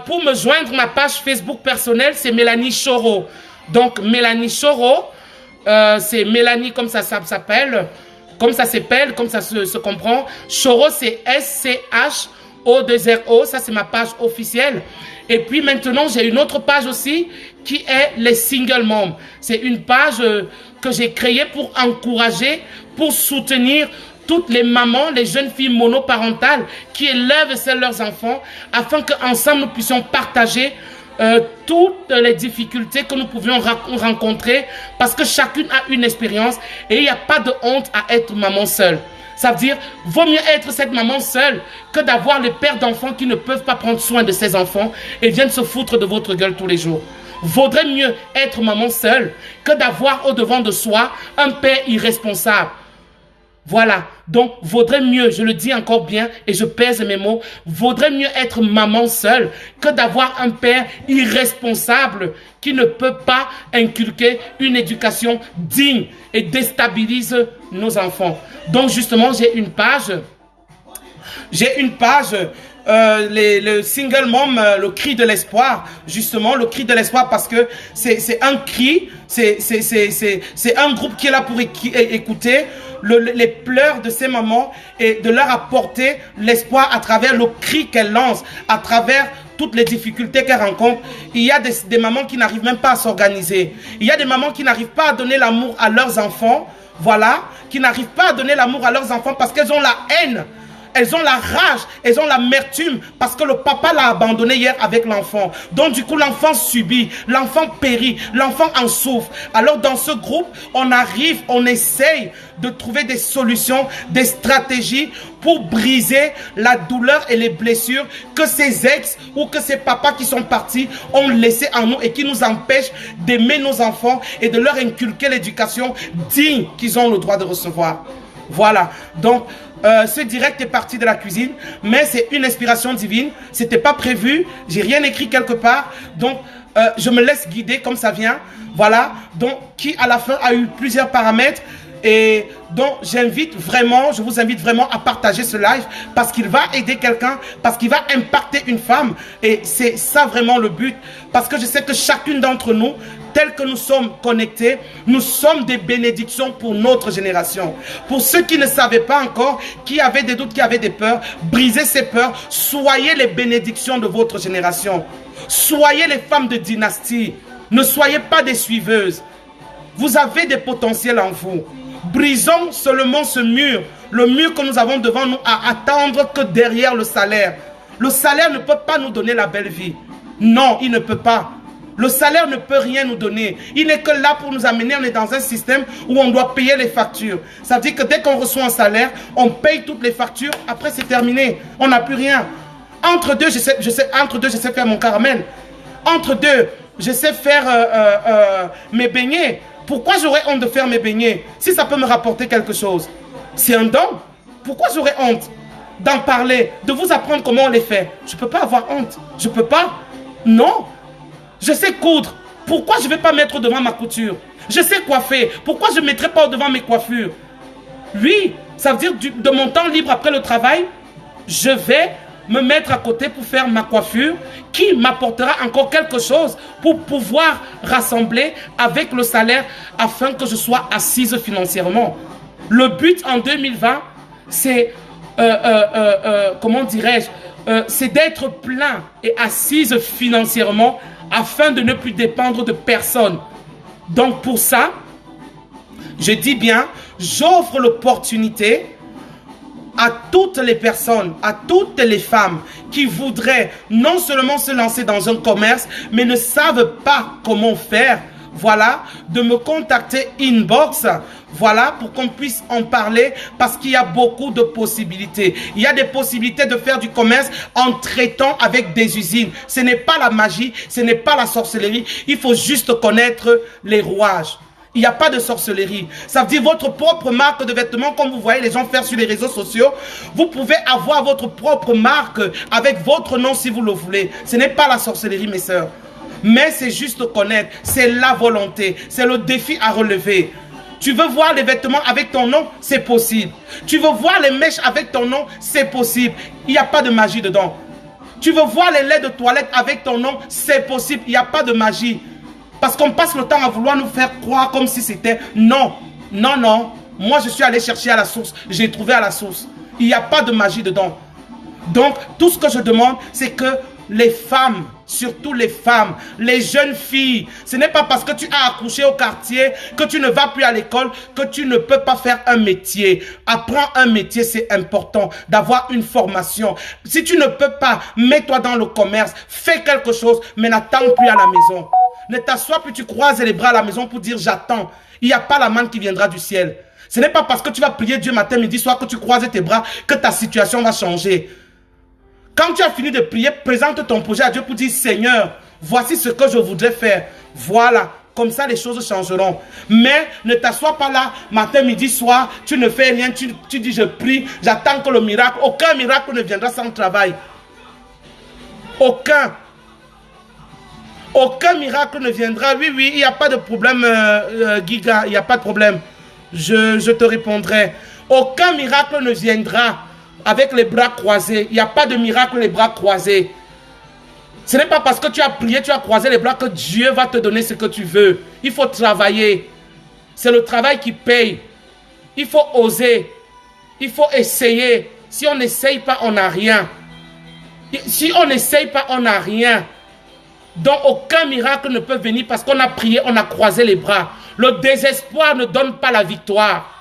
pour me joindre, ma page Facebook personnelle, c'est Mélanie Choro. Donc, Mélanie Choro, c'est Mélanie comme ça s'appelle, comme ça s'appelle, comme ça se comprend. Choro, c'est SCHO2RO, ça c'est ma page officielle. Et puis maintenant, j'ai une autre page aussi qui est les single moms. C'est une page que j'ai créée pour encourager, pour soutenir toutes les mamans, les jeunes filles monoparentales qui élèvent seules leurs enfants, afin qu'ensemble nous puissions partager toutes les difficultés que nous pouvions rencontrer, parce que chacune a une expérience et il n'y a pas de honte à être maman seule. Ça veut dire, vaut mieux être cette maman seule que d'avoir les pères d'enfants qui ne peuvent pas prendre soin de ces enfants et viennent se foutre de votre gueule tous les jours. Vaudrait mieux être maman seule que d'avoir au devant de soi un père irresponsable. Voilà, donc vaudrait mieux, je le dis encore bien et je pèse mes mots, vaudrait mieux être maman seule que d'avoir un père irresponsable qui ne peut pas inculquer une éducation digne et déstabilise nos enfants. Donc justement, j'ai une page, le single mom, le cri de l'espoir, justement, le cri de l'espoir, parce que c'est un cri, c'est un groupe qui est là pour écouter les pleurs de ces mamans et de leur apporter l'espoir à travers le cri qu'elles lancent, à travers toutes les difficultés qu'elles rencontrent. Il y a des mamans qui n'arrivent même pas à s'organiser. Il y a des mamans qui n'arrivent pas à donner l'amour à leurs enfants, voilà, qui n'arrivent pas à donner l'amour à leurs enfants parce qu'elles ont la haine. Elles ont la rage, elles ont l'amertume parce que le papa l'a abandonné hier avec l'enfant. Donc du coup, l'enfant subit, l'enfant périt, l'enfant en souffre. Alors dans ce groupe, on arrive, on essaye de trouver des solutions, des stratégies pour briser la douleur et les blessures que ces ex ou que ces papas qui sont partis ont laissé en nous et qui nous empêchent d'aimer nos enfants et de leur inculquer l'éducation digne qu'ils ont le droit de recevoir. Voilà, donc ce direct est parti de la cuisine, mais c'est une inspiration divine. C'était pas prévu, j'ai rien écrit quelque part, donc je me laisse guider comme ça vient. Voilà, donc qui à la fin a eu plusieurs paramètres. Et donc, je vous invite vraiment à partager ce live parce qu'il va aider quelqu'un, parce qu'il va impacter une femme. Et c'est ça vraiment le but. Parce que je sais que chacune d'entre nous, tel que nous sommes connectés, nous sommes des bénédictions pour notre génération. Pour ceux qui ne savaient pas encore, qui avaient des doutes, qui avaient des peurs, brisez ces peurs. Soyez les bénédictions de votre génération. Soyez les femmes de dynastie. Ne soyez pas des suiveuses. Vous avez des potentiels en vous. Brisons seulement ce mur, le mur que nous avons devant nous à attendre que derrière le salaire. Le salaire ne peut pas nous donner la belle vie. Non, il ne peut pas. Le salaire ne peut rien nous donner. Il n'est que là pour nous amener. On est dans un système où on doit payer les factures. Ça veut dire que dès qu'on reçoit un salaire, on paye toutes les factures. Après, c'est terminé. On n'a plus rien. Entre deux, je sais faire mon caramel. Entre deux, je sais faire mes beignets. Pourquoi j'aurais honte de faire mes beignets si ça peut me rapporter quelque chose? C'est un don. Pourquoi j'aurais honte d'en parler, de vous apprendre comment on les fait? Je ne peux pas avoir honte. Je ne peux pas. Non. Je sais coudre. Pourquoi je ne vais pas mettre devant ma couture? Je sais coiffer. Pourquoi je ne mettrai pas devant mes coiffures? Oui, ça veut dire de mon temps libre après le travail, je vais me mettre à côté pour faire ma coiffure qui m'apportera encore quelque chose pour pouvoir rassembler avec le salaire afin que je sois assise financièrement. Le but en 2020, c'est, comment dirais-je, c'est d'être plein et assise financièrement afin de ne plus dépendre de personne. Donc pour ça, je dis bien, j'offre l'opportunité à toutes les personnes, à toutes les femmes qui voudraient non seulement se lancer dans un commerce, mais ne savent pas comment faire, voilà, de me contacter inbox, voilà, pour qu'on puisse en parler, parce qu'il y a beaucoup de possibilités. Il y a des possibilités de faire du commerce en traitant avec des usines. Ce n'est pas la magie, ce n'est pas la sorcellerie, il faut juste connaître les rouages. Il n'y a pas de sorcellerie. Ça veut dire votre propre marque de vêtements, comme vous voyez les gens faire sur les réseaux sociaux. Vous pouvez avoir votre propre marque avec votre nom si vous le voulez. Ce n'est pas la sorcellerie, mes sœurs. Mais c'est juste connaître. C'est la volonté. C'est le défi à relever. Tu veux voir les vêtements avec ton nom? C'est possible. Tu veux voir les mèches avec ton nom? C'est possible. Il n'y a pas de magie dedans. Tu veux voir les laits de toilette avec ton nom? C'est possible. Il n'y a pas de magie. Parce qu'on passe le temps à vouloir nous faire croire comme si c'était... Non, non, non. Moi, je suis allé chercher à la source. J'ai trouvé à la source. Il n'y a pas de magie dedans. Donc, tout ce que je demande, c'est que les femmes, surtout les femmes, les jeunes filles, ce n'est pas parce que tu as accouché au quartier, que tu ne vas plus à l'école, que tu ne peux pas faire un métier. Apprends un métier, c'est important d'avoir une formation. Si tu ne peux pas, mets-toi dans le commerce, fais quelque chose, mais n'attends plus à la maison. Ne t'assois plus, tu croises les bras à la maison pour dire j'attends. Il n'y a pas la manne qui viendra du ciel. Ce n'est pas parce que tu vas prier Dieu matin, midi, soir que tu croises tes bras que ta situation va changer. Quand tu as fini de prier, présente ton projet à Dieu pour dire Seigneur, voici ce que je voudrais faire. Voilà, comme ça les choses changeront. Mais ne t'assois pas là, matin, midi, soir, tu ne fais rien, tu dis je prie, j'attends que le miracle. Aucun miracle ne viendra sans travail. Aucun. Aucun miracle ne viendra. Oui, oui, il n'y a pas de problème, Giga, il n'y a pas de problème. Je te répondrai. Aucun miracle ne viendra avec les bras croisés. Il n'y a pas de miracle les bras croisés. Ce n'est pas parce que tu as prié, tu as croisé les bras que Dieu va te donner ce que tu veux. Il faut travailler. C'est le travail qui paye. Il faut oser. Il faut essayer. Si on n'essaye pas, on n'a rien. Si on n'essaye pas, on n'a rien. Donc aucun miracle ne peut venir parce qu'on a prié, on a croisé les bras. Le désespoir ne donne pas la victoire.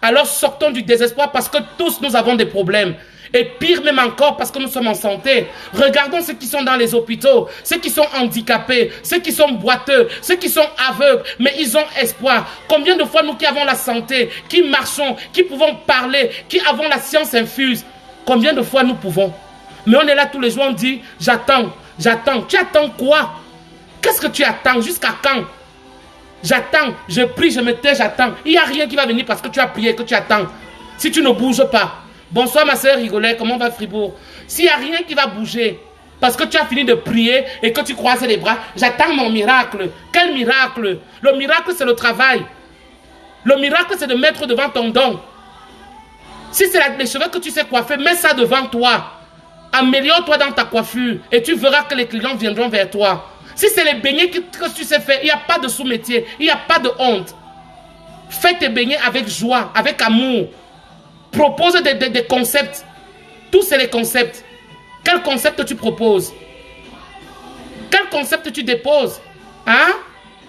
Alors sortons du désespoir parce que tous nous avons des problèmes. Et pire même encore parce que nous sommes en santé. Regardons ceux qui sont dans les hôpitaux, ceux qui sont handicapés, ceux qui sont boiteux, ceux qui sont aveugles, mais ils ont espoir. Combien de fois nous qui avons la santé, qui marchons, qui pouvons parler, qui avons la science infuse, combien de fois nous pouvons? Mais on est là tous les jours, on dit j'attends. J'attends. Tu attends quoi? Qu'est-ce que tu attends? Jusqu'à quand? J'attends. Je prie, je me tais, j'attends. Il n'y a rien qui va venir parce que tu as prié, que tu attends. Si tu ne bouges pas. Bonsoir ma soeur Rigolet, comment va Fribourg? S'il n'y a rien qui va bouger parce que tu as fini de prier et que tu croises les bras, j'attends mon miracle. Quel miracle? Le miracle, c'est le travail. Le miracle, c'est de mettre devant ton don. Si c'est les cheveux que tu sais coiffer, mets ça devant toi. Améliore-toi dans ta coiffure et tu verras que les clients viendront vers toi. Si c'est les beignets que tu sais faire, il n'y a pas de sous-métier, il n'y a pas de honte. Fais tes beignets avec joie, avec amour. Propose des concepts. Tous c'est les concepts. Quel concept tu proposes? Quel concept tu déposes? Hein?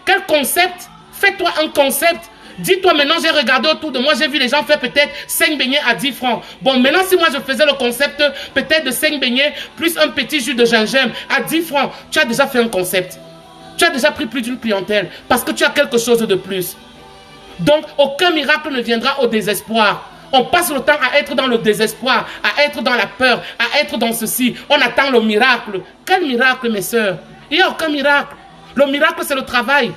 Quel concept? Fais-toi un concept. Dis-toi maintenant, j'ai regardé autour de moi, j'ai vu les gens faire peut-être 5 beignets à 10 francs. Bon, maintenant si moi je faisais le concept peut-être de 5 beignets plus un petit jus de gingembre à 10 francs, tu as déjà fait un concept. Tu as déjà pris plus d'une clientèle parce que tu as quelque chose de plus. Donc, aucun miracle ne viendra au désespoir. On passe le temps à être dans le désespoir, à être dans la peur, à être dans ceci. On attend le miracle. Quel miracle, mes sœurs? Il n'y a aucun miracle. Le miracle, c'est le travail.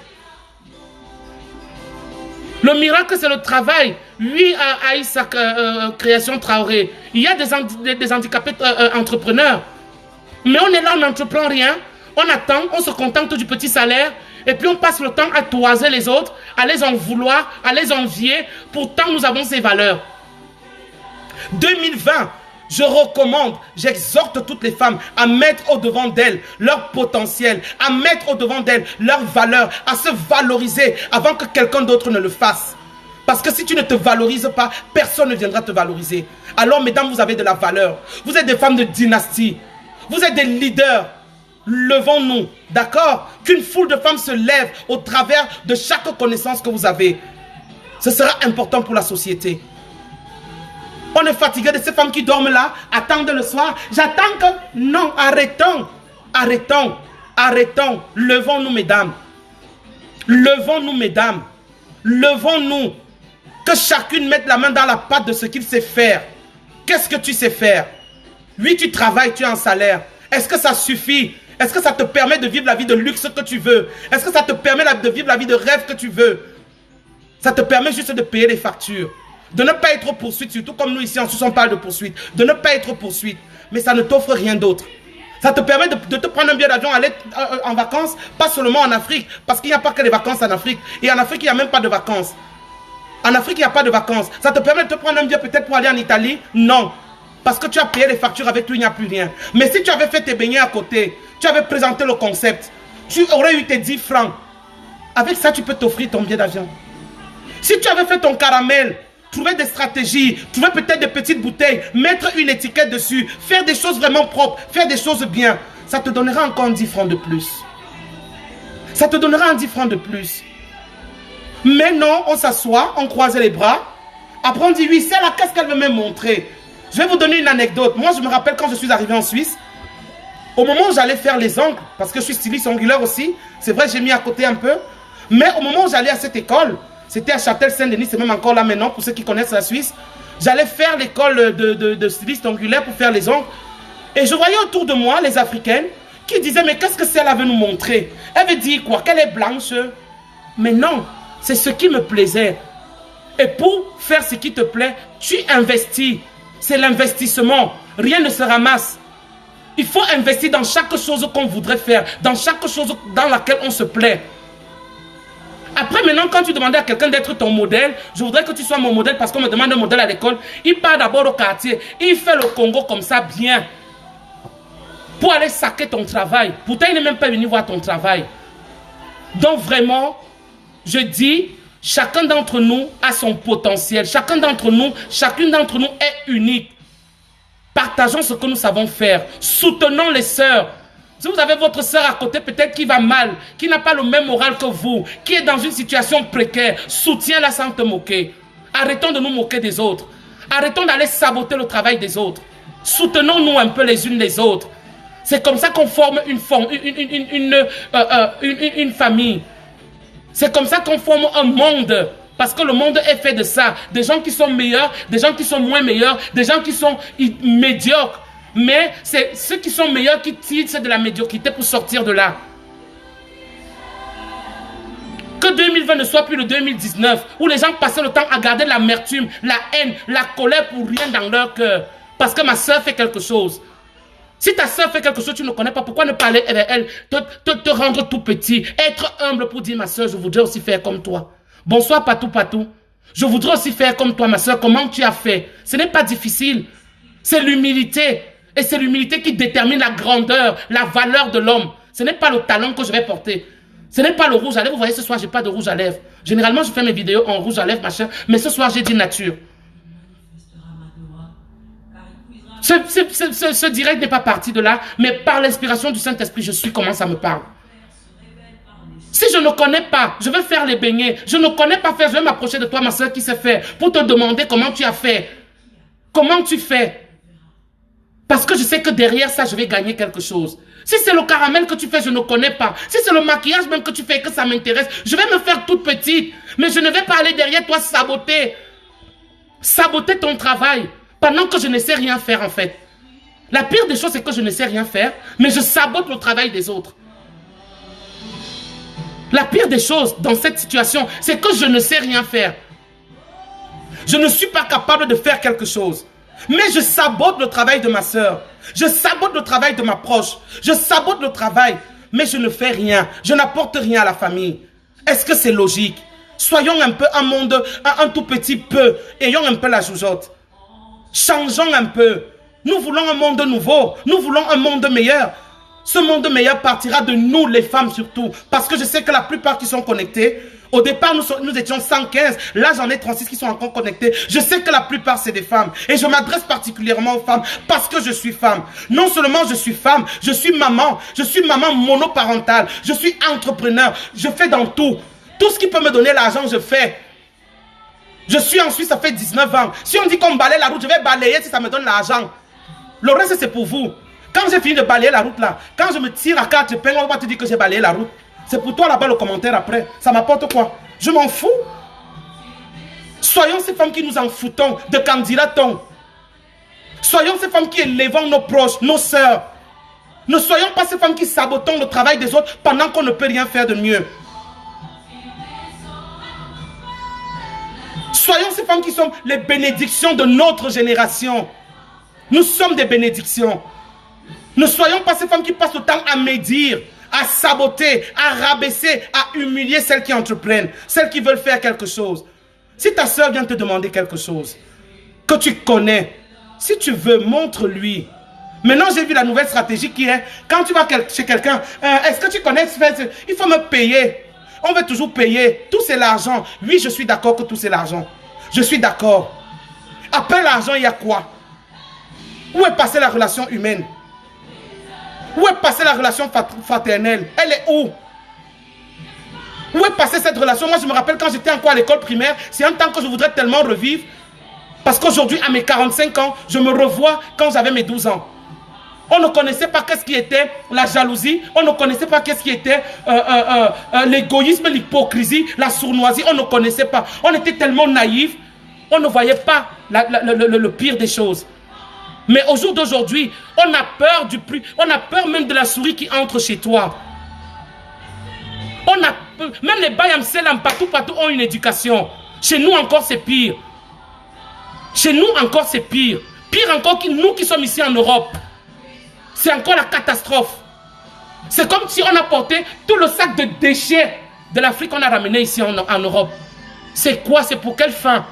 Le miracle, c'est le travail. Lui a eu sa création Traoré. Il y a des handicapés entrepreneurs. Mais on est là, on n'entreprend rien. On attend, on se contente du petit salaire. Et puis on passe le temps à toiser les autres, à les en vouloir, à les envier. Pourtant, nous avons ces valeurs. 2020, je recommande, j'exhorte toutes les femmes à mettre au-devant d'elles leur potentiel, à mettre au-devant d'elles leurs valeurs, à se valoriser avant que quelqu'un d'autre ne le fasse. Parce que si tu ne te valorises pas, personne ne viendra te valoriser. Alors, mesdames, vous avez de la valeur. Vous êtes des femmes de dynastie. Vous êtes des leaders. Levons-nous, d'accord? Qu'une foule de femmes se lève au travers de chaque connaissance que vous avez. Ce sera important pour la société. On est fatigué de ces femmes qui dorment là, attendent le soir. J'attends que... Non, arrêtons. Arrêtons. Arrêtons. Levons-nous, mesdames. Levons-nous, mesdames. Levons-nous. Que chacune mette la main dans la pâte de ce qu'il sait faire. Qu'est-ce que tu sais faire? Oui, tu travailles, tu as un salaire. Est-ce que ça suffit? Est-ce que ça te permet de vivre la vie de luxe que tu veux? Est-ce que ça te permet de vivre la vie de rêve que tu veux? Ça te permet juste de payer les factures. De ne pas être poursuite, surtout comme nous ici en Suisse on parle de poursuite. De ne pas être poursuite. Mais ça ne t'offre rien d'autre. Ça te permet de te prendre un billet d'avion, aller en vacances, pas seulement en Afrique. Parce qu'il n'y a pas que les vacances en Afrique. Et en Afrique, il n'y a même pas de vacances. En Afrique, il n'y a pas de vacances. Ça te permet de te prendre un billet peut-être pour aller en Italie? Non. Parce que tu as payé les factures, avec lui, il n'y a plus rien. Mais si tu avais fait tes beignets à côté, tu avais présenté le concept, tu aurais eu tes 10 francs. Avec ça, tu peux t'offrir ton billet d'avion. Si tu avais fait ton caramel, trouver des stratégies, trouver peut-être des petites bouteilles, mettre une étiquette dessus, faire des choses vraiment propres, faire des choses bien, ça te donnera encore 10 francs de plus. Ça te donnera un 10 francs de plus. Mais non, on s'assoit, on croise les bras. Après, on dit, oui, c'est là, qu'est-ce qu'elle veut me montrer? Je vais vous donner une anecdote. Moi, je me rappelle quand je suis arrivé en Suisse, au moment où j'allais faire les ongles, parce que je suis styliste ongulaire aussi, c'est vrai, j'ai mis à côté un peu, mais au moment où j'allais à cette école, c'était à Châtel-Saint-Denis, c'est même encore là maintenant, pour ceux qui connaissent la Suisse, j'allais faire l'école de styliste ongulaire pour faire les ongles, et je voyais autour de moi les Africaines qui disaient, mais qu'est-ce que celle-là veut nous montrer? Elle veut dire quoi? Qu'elle est blanche? Mais non, c'est ce qui me plaisait. Et pour faire ce qui te plaît, tu investis. C'est l'investissement. Rien ne se ramasse. Il faut investir dans chaque chose qu'on voudrait faire, dans chaque chose dans laquelle on se plaît. Après, maintenant, quand tu demandais à quelqu'un d'être ton modèle, je voudrais que tu sois mon modèle parce qu'on me demande un modèle à l'école. Il part d'abord au quartier. Il fait le Congo comme ça, bien. Pour aller saquer ton travail. Pourtant, il n'est même pas venu voir ton travail. Donc, vraiment, je dis, chacun d'entre nous a son potentiel. Chacun d'entre nous, chacune d'entre nous est unique. Partageons ce que nous savons faire. Soutenons les sœurs. Si vous avez votre sœur à côté, peut-être qui va mal, qui n'a pas le même moral que vous, qui est dans une situation précaire, soutiens-la sans te moquer. Arrêtons de nous moquer des autres. Arrêtons d'aller saboter le travail des autres. Soutenons-nous un peu les unes les autres. C'est comme ça qu'on forme une famille. C'est comme ça qu'on forme un monde. Parce que le monde est fait de ça. Des gens qui sont meilleurs, des gens qui sont moins meilleurs, des gens qui sont médiocres. Mais c'est ceux qui sont meilleurs qui tirent de la médiocrité pour sortir de là. Que 2020 ne soit plus le 2019, où les gens passaient le temps à garder l'amertume, la haine, la colère pour rien dans leur cœur. Parce que ma soeur fait quelque chose. Si ta soeur fait quelque chose que tu ne connais pas, pourquoi ne pas aller avec elle, te rendre tout petit, être humble pour dire ma soeur, je voudrais aussi faire comme toi. Bonsoir Patou Patou. Je voudrais aussi faire comme toi, ma soeur. Comment tu as fait? Ce n'est pas difficile. C'est l'humilité. Et c'est l'humilité qui détermine la grandeur, la valeur de l'homme. Ce n'est pas le talent que je vais porter. Ce n'est pas le rouge à lèvres. Vous voyez, ce soir, je n'ai pas de rouge à lèvres. Généralement, je fais mes vidéos en rouge à lèvres, machin. Mais ce soir, j'ai dit nature. Ce direct n'est pas parti de là, mais par l'inspiration du Saint-Esprit, je suis comment ça me parle. Si je ne connais pas, je vais faire les beignets. Je ne connais pas faire, je vais m'approcher de toi, ma soeur, qui sait faire, pour te demander comment tu as fait. Comment tu fais? Parce que je sais que derrière ça, je vais gagner quelque chose. Si c'est le caramel que tu fais, je ne connais pas. Si c'est le maquillage même que tu fais et que ça m'intéresse, je vais me faire toute petite. Mais je ne vais pas aller derrière toi saboter. Saboter ton travail. Pendant que je ne sais rien faire en fait. La pire des choses, c'est que je ne sais rien faire, mais je sabote le travail des autres. La pire des choses dans cette situation, c'est que je ne sais rien faire. Je ne suis pas capable de faire quelque chose. Mais je sabote le travail de ma soeur. Je sabote le travail de ma proche. Je sabote le travail. Mais je ne fais rien. Je n'apporte rien à la famille. Est-ce que c'est logique? Soyons un peu un monde, un tout petit peu. Ayons un peu la joujotte. Changeons un peu. Nous voulons un monde nouveau. Nous voulons un monde meilleur. Ce monde meilleur partira de nous, les femmes surtout. Parce que je sais que la plupart qui sont connectés, au départ, nous étions 115. Là, j'en ai 36 qui sont encore connectés. Je sais que la plupart, c'est des femmes. Et je m'adresse particulièrement aux femmes parce que je suis femme. Non seulement je suis femme, je suis maman. Je suis maman monoparentale. Je suis entrepreneur. Je fais dans tout. Tout ce qui peut me donner l'argent, je fais. Je suis en Suisse, ça fait 19 ans. Si on dit qu'on balaye la route, je vais balayer si ça me donne l'argent. Le reste, c'est pour vous. Quand j'ai fini de balayer la route là, quand je me tire à 4 épingles, on va te dire que j'ai balayé la route. C'est pour toi là-bas le commentaire après. Ça m'apporte quoi? Je m'en fous. Soyons ces femmes qui nous en foutons, de candidatons. Soyons ces femmes qui élèvons nos proches, nos sœurs. Ne soyons pas ces femmes qui sabotons le travail des autres pendant qu'on ne peut rien faire de mieux. Soyons ces femmes qui sont les bénédictions de notre génération. Nous sommes des bénédictions. Ne soyons pas ces femmes qui passent le temps à médire, à saboter, à rabaisser, à humilier celles qui entreprennent, celles qui veulent faire quelque chose. Si ta soeur vient te demander quelque chose que tu connais, si tu veux, montre-lui. Maintenant, j'ai vu la nouvelle stratégie qui est, quand tu vas chez quelqu'un, est-ce que tu connais, il faut me payer. On veut toujours payer. Tout c'est l'argent. Oui, je suis d'accord que tout c'est l'argent. Je suis d'accord. Après l'argent, il y a quoi? Où est passée la relation humaine? Où est passée la relation fraternelle? Elle est où? Où est passée cette relation? Moi, je me rappelle quand j'étais encore à l'école primaire, c'est un temps que je voudrais tellement revivre. Parce qu'aujourd'hui, à mes 45 ans, je me revois quand j'avais mes 12 ans. On ne connaissait pas qu'est-ce qui était la jalousie. On ne connaissait pas qu'est-ce qui était l'égoïsme, l'hypocrisie, la sournoisie. On ne connaissait pas. On était tellement naïfs. On ne voyait pas le pire des choses. Mais au jour d'aujourd'hui, on a peur du plus. On a peur même de la souris qui entre chez toi. Même les Bayamselam partout ont une éducation. Chez nous encore c'est pire. Chez nous encore c'est pire. Pire encore que nous qui sommes ici en Europe. C'est encore la catastrophe. C'est comme si on a porté tout le sac de déchets de l'Afrique qu'on a ramené ici en Europe. C'est quoi? C'est pour quelle fin?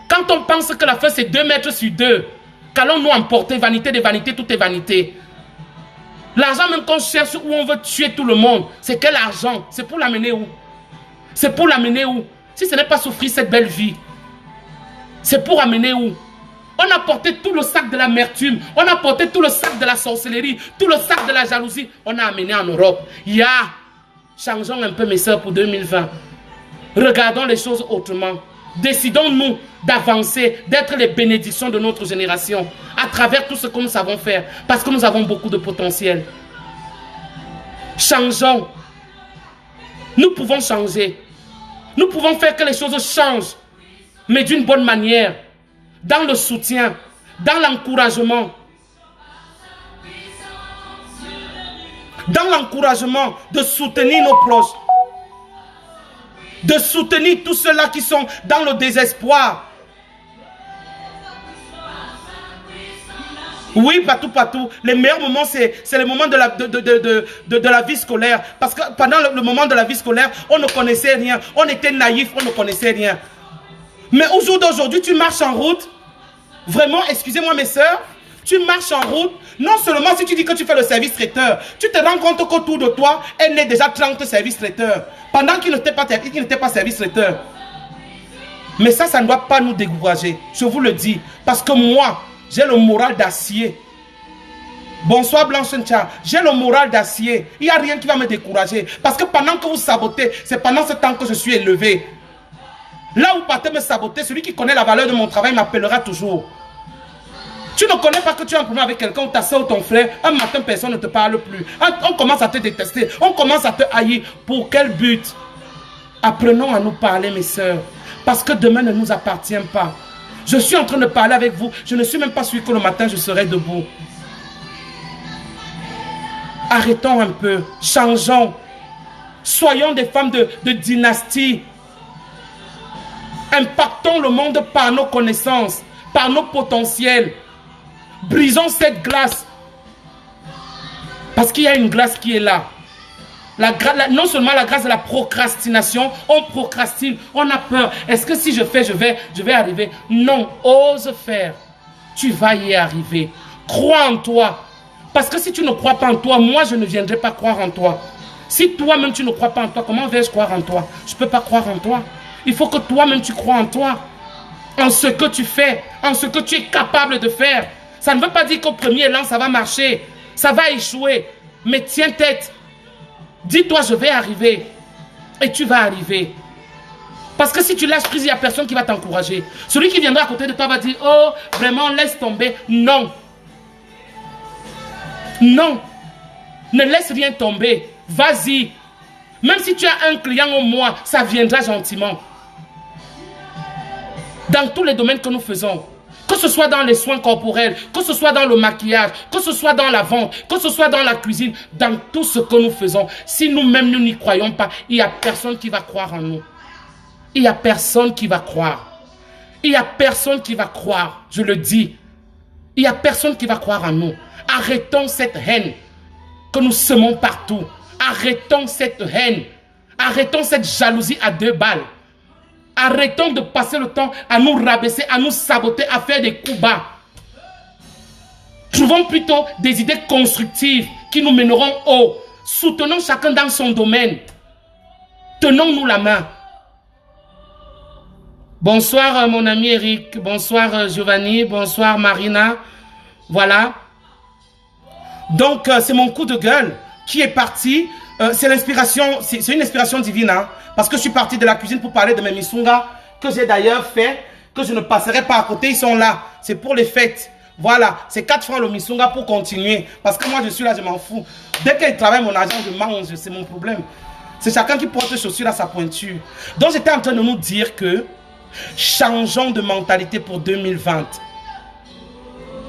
Quand on pense que la fin c'est 2 mètres sur 2, qu'allons-nous emporter? Vanité des vanités, tout est vanité. L'argent même qu'on cherche où on veut tuer tout le monde, c'est quel argent? C'est pour l'amener où? C'est pour l'amener où? Si ce n'est pas souffrir cette belle vie, c'est pour amener où? On a porté tout le sac de l'amertume, on a porté tout le sac de la sorcellerie, tout le sac de la jalousie, on a amené en Europe. Changeons un peu mes soeurs pour 2020. Regardons les choses autrement. Décidons-nous d'avancer, d'être les bénédictions de notre génération à travers tout ce que nous savons faire, parce que nous avons beaucoup de potentiel. Changeons. Nous pouvons changer. Nous pouvons faire que les choses changent, mais d'une bonne manière, dans le soutien, dans l'encouragement. Dans l'encouragement de soutenir nos proches. De soutenir tous ceux-là qui sont dans le désespoir. Oui, partout. Les meilleurs moments, c'est les moments de la vie scolaire. Parce que pendant le moment de la vie scolaire, on ne connaissait rien. On était naïf, on ne connaissait rien. Mais au jour d'aujourd'hui, tu marches en route. Vraiment, excusez-moi mes sœurs, tu marches en route. Non seulement si tu dis que tu fais le service traiteur, tu te rends compte qu'autour de toi, elle est déjà 30 services traiteurs. Pendant qu'il n'était pas service traiteur. Mais ça ne doit pas nous décourager. Je vous le dis. Parce que moi, j'ai le moral d'acier. Bonsoir Blanche-Ncha. J'ai le moral d'acier. Il n'y a rien qui va me décourager. Parce que pendant que vous sabotez, c'est pendant ce temps que je suis élevé. Là où vous partez me saboter, celui qui connaît la valeur de mon travail m'appellera toujours. Tu ne connais pas que tu as un problème avec quelqu'un ou ta soeur ou ton frère. Un matin, personne ne te parle plus. On commence à te détester. On commence à te haïr. Pour quel but? Apprenons à nous parler, mes sœurs. Parce que demain ne nous appartient pas. Je suis en train de parler avec vous. Je ne suis même pas sûr que le matin, je serai debout. Arrêtons un peu. Changeons. Soyons des femmes de dynastie. Impactons le monde par nos connaissances, par nos potentiels. Brisons cette glace. Parce qu'il y a une glace qui est là. Non seulement la grâce de la procrastination, on procrastine, on a peur. Est-ce que si je fais, je vais arriver? Non, ose faire. Tu vas y arriver. Crois en toi. Parce que si tu ne crois pas en toi, moi je ne viendrai pas croire en toi. Si toi-même tu ne crois pas en toi, comment vais-je croire en toi? Je ne peux pas croire en toi. Il faut que toi-même tu crois en toi. En ce que tu fais, en ce que tu es capable de faire. Ça ne veut pas dire qu'au premier élan ça va marcher. Ça va échouer. Mais tiens tête. Dis-toi, je vais arriver. Et tu vas arriver. Parce que si tu lâches prise, il n'y a personne qui va t'encourager. Celui qui viendra à côté de toi va dire, oh, vraiment, laisse tomber. Non. Non. Ne laisse rien tomber. Vas-y. Même si tu as un client au mois, ça viendra gentiment. Dans tous les domaines que nous faisons. Que ce soit dans les soins corporels, que ce soit dans le maquillage, que ce soit dans la vente, que ce soit dans la cuisine, dans tout ce que nous faisons. Si nous-mêmes, nous n'y croyons pas, il n'y a personne qui va croire en nous. Il n'y a personne qui va croire. Il n'y a personne qui va croire, je le dis. Il n'y a personne qui va croire en nous. Arrêtons cette haine que nous semons partout. Arrêtons cette haine. Arrêtons cette jalousie à 2 balles. Arrêtons de passer le temps à nous rabaisser, à nous saboter, à faire des coups bas. Trouvons plutôt des idées constructives qui nous mèneront haut. Soutenons chacun dans son domaine. Tenons-nous la main. Bonsoir mon ami Eric, bonsoir Giovanni, bonsoir Marina. Voilà. Donc c'est mon coup de gueule qui est parti. C'est l'inspiration, c'est une inspiration divine, hein, parce que je suis parti de la cuisine pour parler de mes misunga, que j'ai d'ailleurs fait, que je ne passerai pas à côté, ils sont là, c'est pour les fêtes. Voilà, c'est 4 francs le misunga pour continuer, parce que moi je suis là, je m'en fous. Dès qu'elle travaille mon argent, je mange, c'est mon problème. C'est chacun qui porte les chaussures à sa pointure. Donc j'étais en train de nous dire que, changeons de mentalité pour 2020.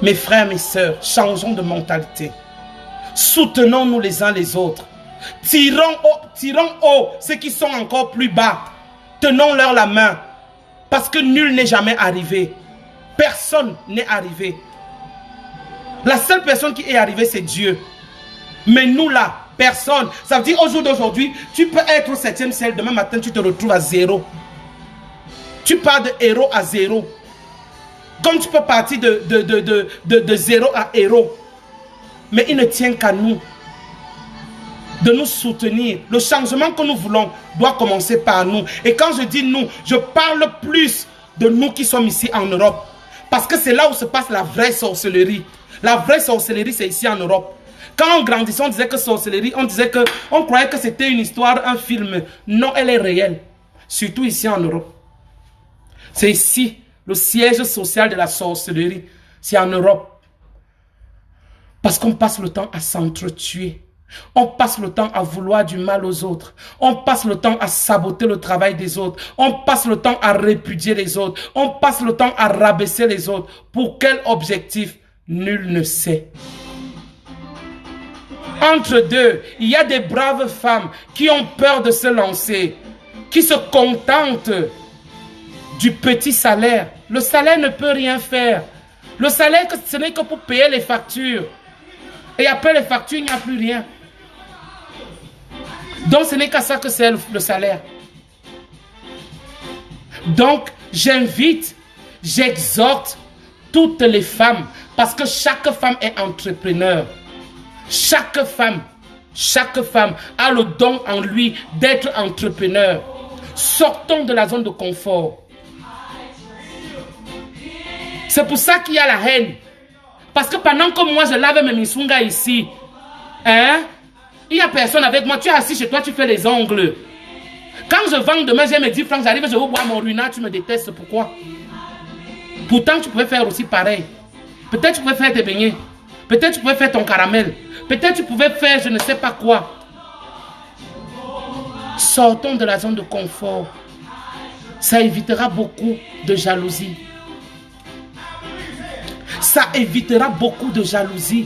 Mes frères, mes sœurs, changeons de mentalité. Soutenons-nous les uns les autres. Tirons haut ceux qui sont encore plus bas. Tenons-leur la main. Parce que nul n'est jamais arrivé. Personne n'est arrivé. La seule personne qui est arrivée, c'est Dieu. Mais nous là, personne. Ça veut dire au jour d'aujourd'hui, tu peux être au 7e ciel. Demain matin, tu te retrouves à 0. Tu pars de héros à 0. Comme tu peux partir de 0 à héros. Mais il ne tient qu'à nous de nous soutenir. Le changement que nous voulons doit commencer par nous. Et quand je dis nous, je parle plus de nous qui sommes ici en Europe. Parce que c'est là où se passe la vraie sorcellerie. La vraie sorcellerie, c'est ici en Europe. Quand on grandissait, on disait que sorcellerie, on croyait que c'était une histoire, un film. Non, elle est réelle. Surtout ici en Europe. C'est ici, le siège social de la sorcellerie. C'est en Europe. Parce qu'on passe le temps à s'entretuer. On passe le temps à vouloir du mal aux autres. On passe le temps à saboter le travail des autres. On passe le temps à répudier les autres. On passe le temps à rabaisser les autres. Pour quel objectif? Nul ne sait. Entre deux, il y a des braves femmes qui ont peur de se lancer, qui se contentent du petit salaire. Le salaire ne peut rien faire. Le salaire, ce n'est que pour payer les factures. Et après les factures, il n'y a plus rien. Donc ce n'est qu'à ça que c'est le salaire. Donc, j'invite, j'exhorte toutes les femmes, parce que chaque femme est entrepreneur. Chaque femme a le don en lui d'être entrepreneur. Sortons de la zone de confort. C'est pour ça qu'il y a la haine. Parce que pendant que moi je lave mes misunga ici, hein, il n'y a personne avec moi. Tu es assis chez toi, tu fais les ongles. Quand je vends demain, j'ai mes 10 francs, j'arrive, je veux boire mon ruinat, tu me détestes. Pourquoi? Pourtant, tu pouvais faire aussi pareil. Peut-être tu pouvais faire tes beignets. Peut-être tu pouvais faire ton caramel. Peut-être tu pouvais faire je ne sais pas quoi. Sortons de la zone de confort. Ça évitera beaucoup de jalousie. Ça évitera beaucoup de jalousie.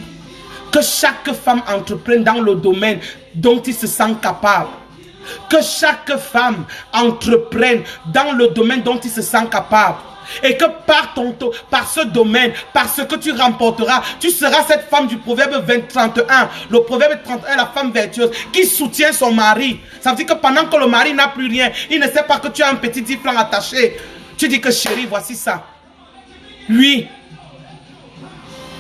Que chaque femme entreprenne dans le domaine dont il se sent capable. Que chaque femme entreprenne dans le domaine dont il se sent capable. Et que par ce domaine, par ce que tu remporteras, tu seras cette femme du proverbe 31. Le proverbe 31, la femme vertueuse qui soutient son mari. Ça veut dire que pendant que le mari n'a plus rien, il ne sait pas que tu as un petit 10 francs attaché. Tu dis que chérie, voici ça. Lui.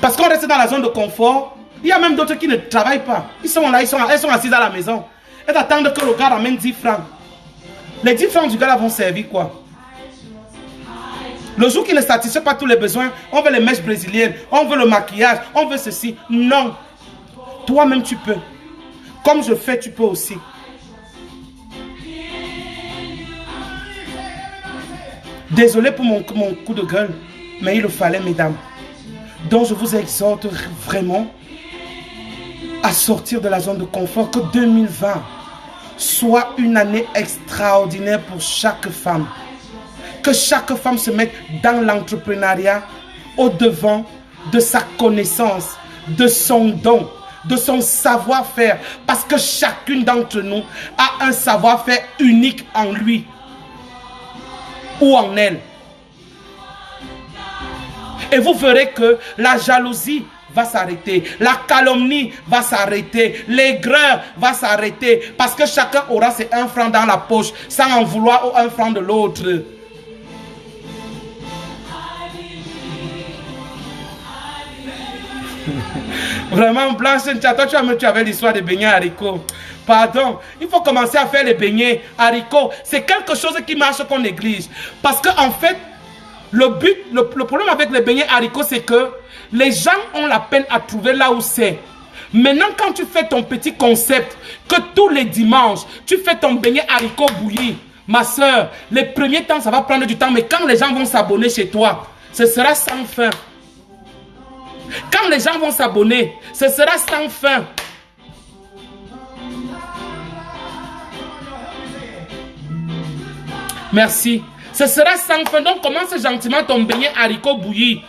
Parce qu'on reste dans la zone de confort. Il y a même d'autres qui ne travaillent pas. Ils sont là, elles sont assises à la maison. Elles attendent que le gars ramène 10 francs. Les 10 francs du gars là vont servir quoi? Le jour qui ne satisfait pas tous les besoins, on veut les mèches brésiliennes, on veut le maquillage, on veut ceci. Non. Toi-même tu peux. Comme je fais, tu peux aussi. Désolé pour mon coup de gueule, mais il le fallait, mesdames. Donc je vous exhorte vraiment à sortir de la zone de confort, que 2020 soit une année extraordinaire pour chaque femme. Que chaque femme se mette dans l'entrepreneuriat au-devant de sa connaissance, de son don, de son savoir-faire. Parce que chacune d'entre nous a un savoir-faire unique en lui ou en elle. Et vous verrez que la jalousie va s'arrêter, la calomnie va s'arrêter, l'aigreur va s'arrêter, parce que chacun aura ses 1 franc dans la poche, sans en vouloir au 1 franc de l'autre. Vraiment, Blanche, toi tu avais l'histoire des beignets haricots. Pardon, il faut commencer à faire les beignets haricots. C'est quelque chose qui marche qu'on néglige. Parce qu'en fait, le problème avec les beignets haricots, c'est que les gens ont la peine à trouver là où c'est. Maintenant, quand tu fais ton petit concept, que tous les dimanches, tu fais ton beignet haricot bouilli, ma soeur, les premiers temps, ça va prendre du temps, mais quand les gens vont s'abonner chez toi, ce sera sans fin. Quand les gens vont s'abonner, ce sera sans fin. Merci. Ce sera sans fin. Donc, commence gentiment ton beignet haricot bouilli.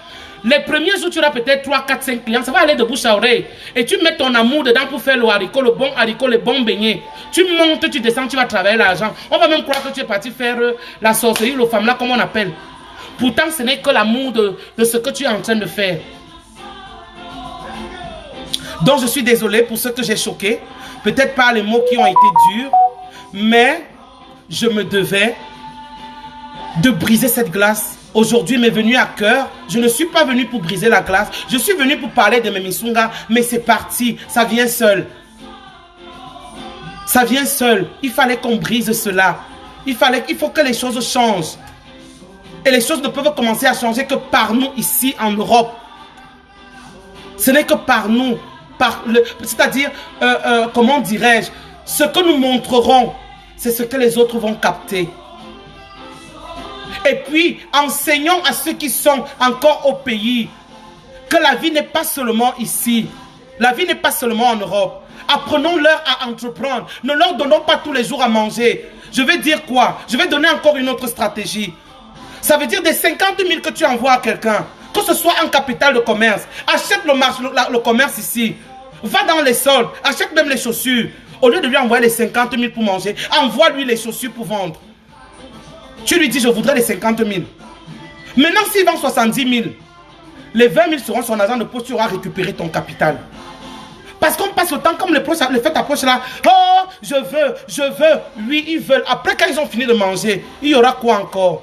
Les premiers jours, tu auras peut-être 3, 4, 5 clients. Ça va aller de bouche à oreille. Et tu mets ton amour dedans pour faire le haricot, le bon haricot, le bon beignet. Tu montes, tu descends, tu vas travailler l'argent. On va même croire que tu es parti faire la sorcellerie, le femme là, comme on appelle. Pourtant, ce n'est que l'amour de ce que tu es en train de faire. Donc, je suis désolé pour ceux que j'ai choqués. Peut-être par les mots qui ont été durs. Mais je me devais de briser cette glace. Aujourd'hui m'est venu à cœur. Je ne suis pas venu pour briser la glace. Je suis venu pour parler de mes misunga. Mais c'est parti. Ça vient seul. Ça vient seul. Il fallait qu'on brise cela. Il faut que les choses changent. Et les choses ne peuvent commencer à changer que par nous ici en Europe. Ce n'est que par nous. C'est-à-dire, comment dirais-je, ce que nous montrerons, c'est ce que les autres vont capter. Et puis, enseignons à ceux qui sont encore au pays que la vie n'est pas seulement ici. La vie n'est pas seulement en Europe. Apprenons-leur à entreprendre. Ne leur donnons pas tous les jours à manger. Je vais dire quoi? Je vais donner encore une autre stratégie. Ça veut dire des 50 000 que tu envoies à quelqu'un, que ce soit un capital de commerce, achète le commerce ici. Va dans les soldes, achète même les chaussures. Au lieu de lui envoyer les 50 000 pour manger, envoie-lui les chaussures pour vendre. Tu lui dis, je voudrais les 50 000. Maintenant, s'il vend 70 000, les 20 000 seront son argent de poche, tu auras récupéré ton capital. Parce qu'on passe le temps comme les fêtes approchent là. Oh, je veux. Oui, ils veulent. Après, quand ils ont fini de manger, il y aura quoi encore?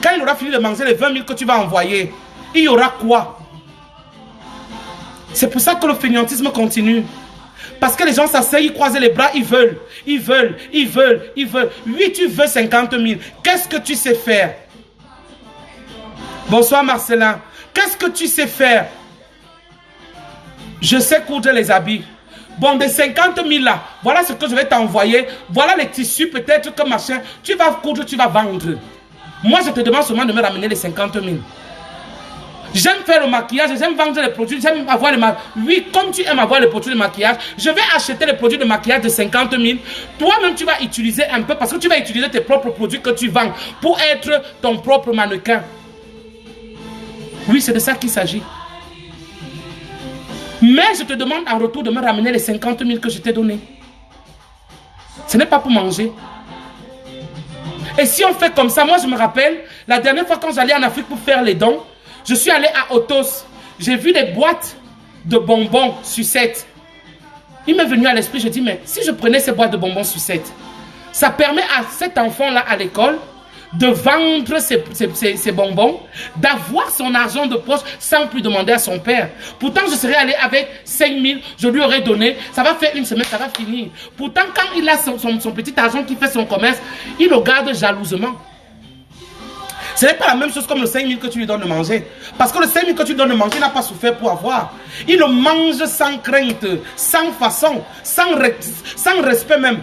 Quand il aura fini de manger les 20 000 que tu vas envoyer, il y aura quoi? C'est pour ça que le fainéantisme continue. Parce que les gens s'asseyent, ils croisent les bras, ils veulent. Oui, tu veux 50 000. Qu'est-ce que tu sais faire? Bonsoir Marcelin. Qu'est-ce que tu sais faire? Je sais coudre les habits. Bon, des 50 000 là, voilà ce que je vais t'envoyer. Voilà les tissus, peut-être que machin. Tu vas coudre, tu vas vendre. Moi, je te demande seulement de me ramener les 50 000. J'aime faire le maquillage, j'aime vendre les produits, j'aime avoir les maquillages. Oui, comme tu aimes avoir les produits de maquillage, je vais acheter les produits de maquillage de 50 000. Toi-même, tu vas utiliser un peu parce que tu vas utiliser tes propres produits que tu vends pour être ton propre mannequin. Oui, c'est de ça qu'il s'agit. Mais je te demande en retour de me ramener les 50 000 que je t'ai donnés. Ce n'est pas pour manger. Et si on fait comme ça, moi je me rappelle, la dernière fois quand j'allais en Afrique pour faire les dons, je suis allé à Otos. J'ai vu des boîtes de bonbons sucettes. Il m'est venu à l'esprit, je dis, mais si je prenais ces boîtes de bonbons sucettes, ça permet à cet enfant-là à l'école de vendre ses bonbons, d'avoir son argent de poche sans plus demander à son père. Pourtant, je serais allé avec 5 000, je lui aurais donné, ça va faire une semaine, ça va finir. Pourtant, quand il a son petit argent qui fait son commerce, il le garde jalousement. Ce n'est pas la même chose comme le 5 000 que tu lui donnes de manger. Parce que le 5 000 que tu lui donnes de manger, il n'a pas souffert pour avoir. Il le mange sans crainte, sans façon, sans respect même.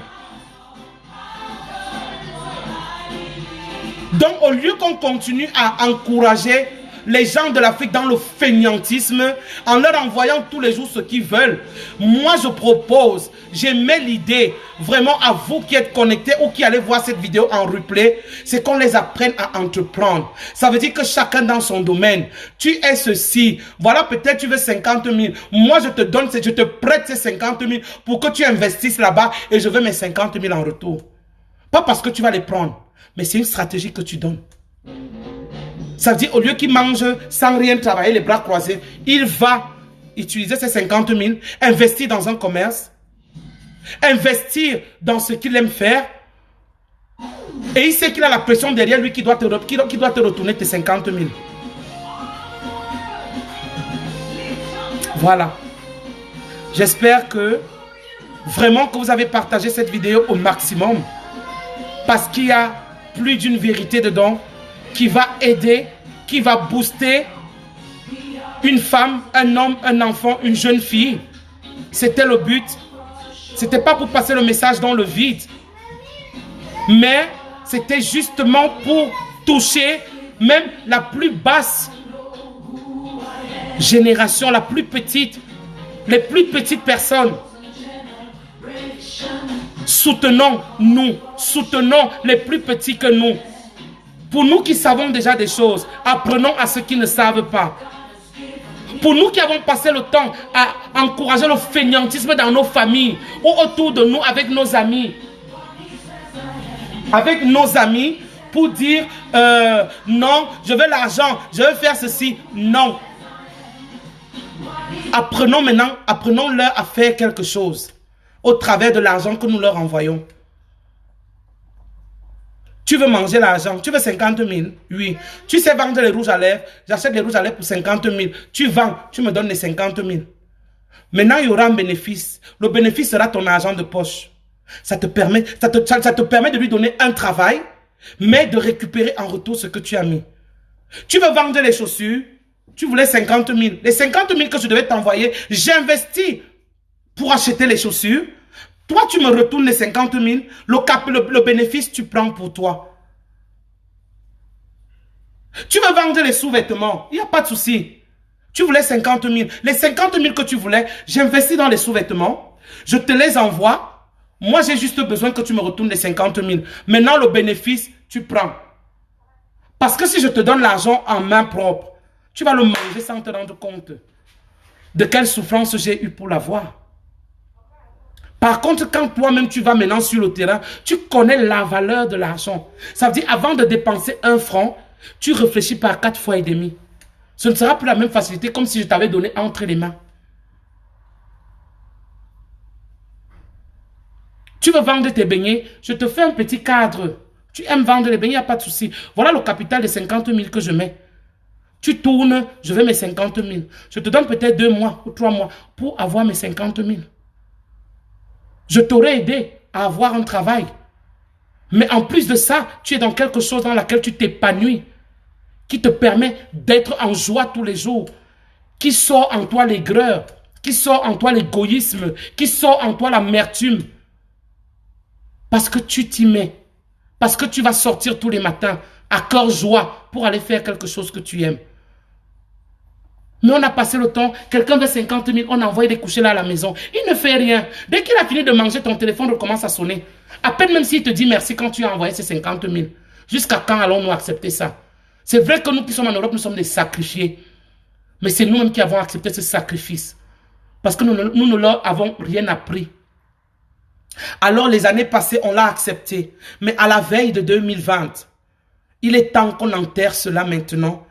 Donc, au lieu qu'on continue à encourager les gens de l'Afrique dans le fainéantisme, en leur envoyant tous les jours ce qu'ils veulent, moi je propose, j'aimais l'idée, vraiment à vous qui êtes connectés ou qui allez voir cette vidéo en replay, c'est qu'on les apprenne à entreprendre. Ça veut dire que chacun dans son domaine, tu es ceci, voilà peut-être tu veux 50 000, moi je te donne, je te prête ces 50 000 pour que tu investisses là-bas et je veux mes 50 000 en retour. Pas parce que tu vas les prendre, mais c'est une stratégie que tu donnes. Ça veut dire, au lieu qu'il mange sans rien travailler, les bras croisés, il va utiliser ses 50 000, investir dans un commerce, investir dans ce qu'il aime faire, et il sait qu'il a la pression derrière lui qui doit te retourner tes 50 000. Voilà. J'espère que vraiment que vous avez partagé cette vidéo au maximum, parce qu'il y a plus d'une vérité dedans qui va aider, qui va booster une femme, un homme, un enfant, une jeune fille. C'était le but. C'était pas pour passer le message dans le vide, mais c'était justement pour toucher même la plus basse génération, la plus petite, les plus petites personnes. Soutenons-nous, soutenons les plus petits que nous. Pour nous qui savons déjà des choses, apprenons à ceux qui ne savent pas. Pour nous qui avons passé le temps à encourager le fainéantisme dans nos familles ou autour de nous avec nos amis. Avec nos amis pour dire non, je veux l'argent, je veux faire ceci. Non. Apprenons maintenant, apprenons-leur à faire quelque chose au travers de l'argent que nous leur envoyons. Tu veux manger l'argent, tu veux 50 000, oui. Tu sais vendre les rouges à lèvres, j'achète les rouges à lèvres pour 50 000. Tu vends, tu me donnes les 50 000. Maintenant, il y aura un bénéfice. Le bénéfice sera ton argent de poche. Ça te permet de lui donner un travail, mais de récupérer en retour ce que tu as mis. Tu veux vendre les chaussures, tu voulais 50 000. Les 50 000 que je devais t'envoyer, j'investis pour acheter les chaussures. Toi, tu me retournes les 50 000, le bénéfice, tu prends pour toi. Tu veux vendre les sous-vêtements, il n'y a pas de souci. Tu voulais 50 000. Les 50 000 que tu voulais, j'investis dans les sous-vêtements, je te les envoie. Moi, j'ai juste besoin que tu me retournes les 50 000. Maintenant, le bénéfice, tu prends. Parce que si je te donne l'argent en main propre, tu vas le manger sans te rendre compte de quelle souffrance j'ai eu pour l'avoir. Par contre, quand toi-même tu vas maintenant sur le terrain, tu connais la valeur de l'argent. Ça veut dire, avant de dépenser 1 franc, tu réfléchis par 4 fois et demi. Ce ne sera plus la même facilité comme si je t'avais donné entre les mains. Tu veux vendre tes beignets, je te fais un petit cadre. Tu aimes vendre les beignets, il n'y a pas de souci. Voilà le capital de 50 000 que je mets. Tu tournes, je veux mes 50 000. Je te donne peut-être 2 mois ou 3 mois pour avoir mes 50 000. Je t'aurais aidé à avoir un travail. Mais en plus de ça, tu es dans quelque chose dans laquelle tu t'épanouis, qui te permet d'être en joie tous les jours, qui sort en toi l'aigreur, qui sort en toi l'égoïsme, qui sort en toi l'amertume. Parce que tu t'y mets. Parce que tu vas sortir tous les matins à cœur joie pour aller faire quelque chose que tu aimes. Mais on a passé le temps, quelqu'un veut 50 000, on a envoyé des couchers là à la maison. Il ne fait rien. Dès qu'il a fini de manger, ton téléphone recommence à sonner. À peine même s'il te dit merci quand tu as envoyé ces 50 000. Jusqu'à quand allons-nous accepter ça? C'est vrai que nous qui sommes en Europe, nous sommes des sacrifiés. Mais c'est nous-mêmes qui avons accepté ce sacrifice. Parce que nous ne leur avons rien appris. Alors les années passées, on l'a accepté. Mais à la veille de 2020, il est temps qu'on enterre cela maintenant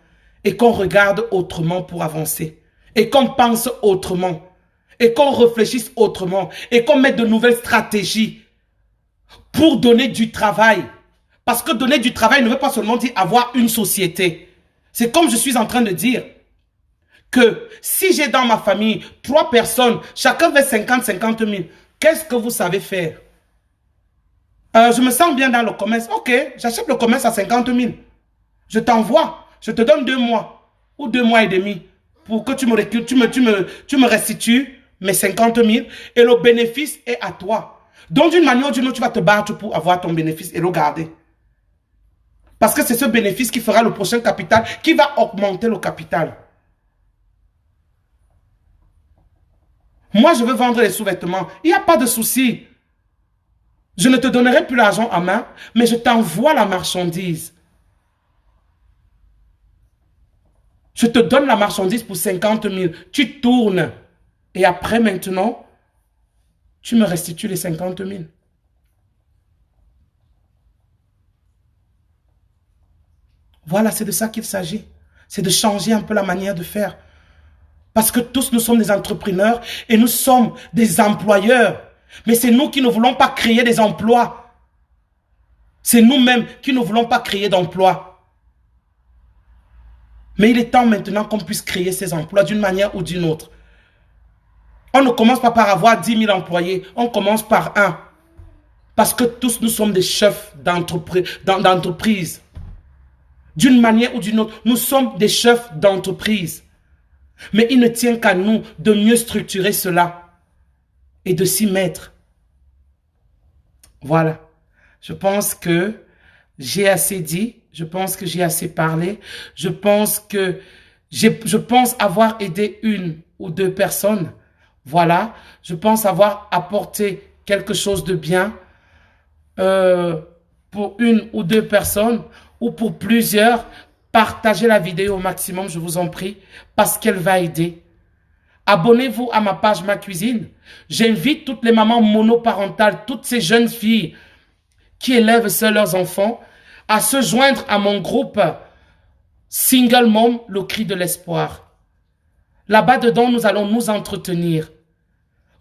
et qu'on regarde autrement pour avancer. Et qu'on pense autrement. Et qu'on réfléchisse autrement. Et qu'on mette de nouvelles stratégies pour donner du travail. Parce que donner du travail ne veut pas seulement dire avoir une société. C'est comme je suis en train de dire que si j'ai dans ma famille 3 personnes, chacun veut 50 000, qu'est-ce que vous savez faire? Je me sens bien dans le commerce. Ok, j'achète le commerce à 50 000. Je t'envoie. Je te donne 2 mois ou 2 mois et demi pour que tu me restitues mes 50 000 et le bénéfice est à toi. Donc d'une manière ou d'une autre, tu vas te battre pour avoir ton bénéfice et le garder. Parce que c'est ce bénéfice qui fera le prochain capital, qui va augmenter le capital. Moi, je veux vendre les sous-vêtements. Il n'y a pas de souci. Je ne te donnerai plus l'argent à main, mais je t'envoie la marchandise. Je te donne la marchandise pour 50 000. Tu tournes. Et après, maintenant, tu me restitues les 50 000. Voilà, c'est de ça qu'il s'agit. C'est de changer un peu la manière de faire. Parce que tous nous sommes des entrepreneurs et nous sommes des employeurs. Mais c'est nous qui ne voulons pas créer des emplois. C'est nous-mêmes qui ne voulons pas créer d'emplois. Mais il est temps maintenant qu'on puisse créer ces emplois d'une manière ou d'une autre. On ne commence pas par avoir 10 000 employés. On commence par un. Parce que tous nous sommes des chefs d'entreprise. D'une manière ou d'une autre, nous sommes des chefs d'entreprise. Mais il ne tient qu'à nous de mieux structurer cela et de s'y mettre. Voilà. Je pense que j'ai assez dit. Je pense que j'ai assez parlé. Je pense avoir aidé 1 ou 2 personnes. Voilà. Je pense avoir apporté quelque chose de bien pour 1 ou 2 personnes ou pour plusieurs. Partagez la vidéo au maximum, je vous en prie, parce qu'elle va aider. Abonnez-vous à ma page Ma Cuisine. J'invite toutes les mamans monoparentales, toutes ces jeunes filles qui élèvent seuls leurs enfants, à se joindre à mon groupe Single Mom, le cri de l'espoir. Là-bas dedans, nous allons nous entretenir.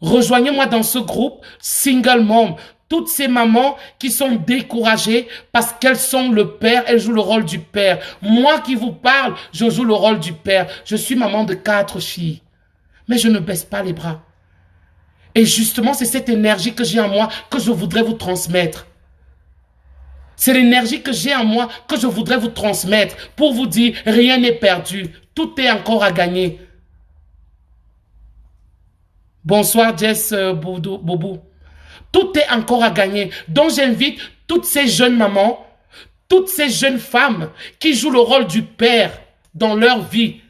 Rejoignez-moi dans ce groupe Single Mom. Toutes ces mamans qui sont découragées parce qu'elles sont le père, elles jouent le rôle du père. Moi qui vous parle, je joue le rôle du père. Je suis maman de 4 filles. Mais je ne baisse pas les bras. Et justement, c'est cette énergie que j'ai en moi que je voudrais vous transmettre. C'est l'énergie que j'ai en moi que je voudrais vous transmettre pour vous dire rien n'est perdu. Tout est encore à gagner. Bonsoir Jess Boubou. Tout est encore à gagner. Donc j'invite toutes ces jeunes mamans, toutes ces jeunes femmes qui jouent le rôle du père dans leur vie,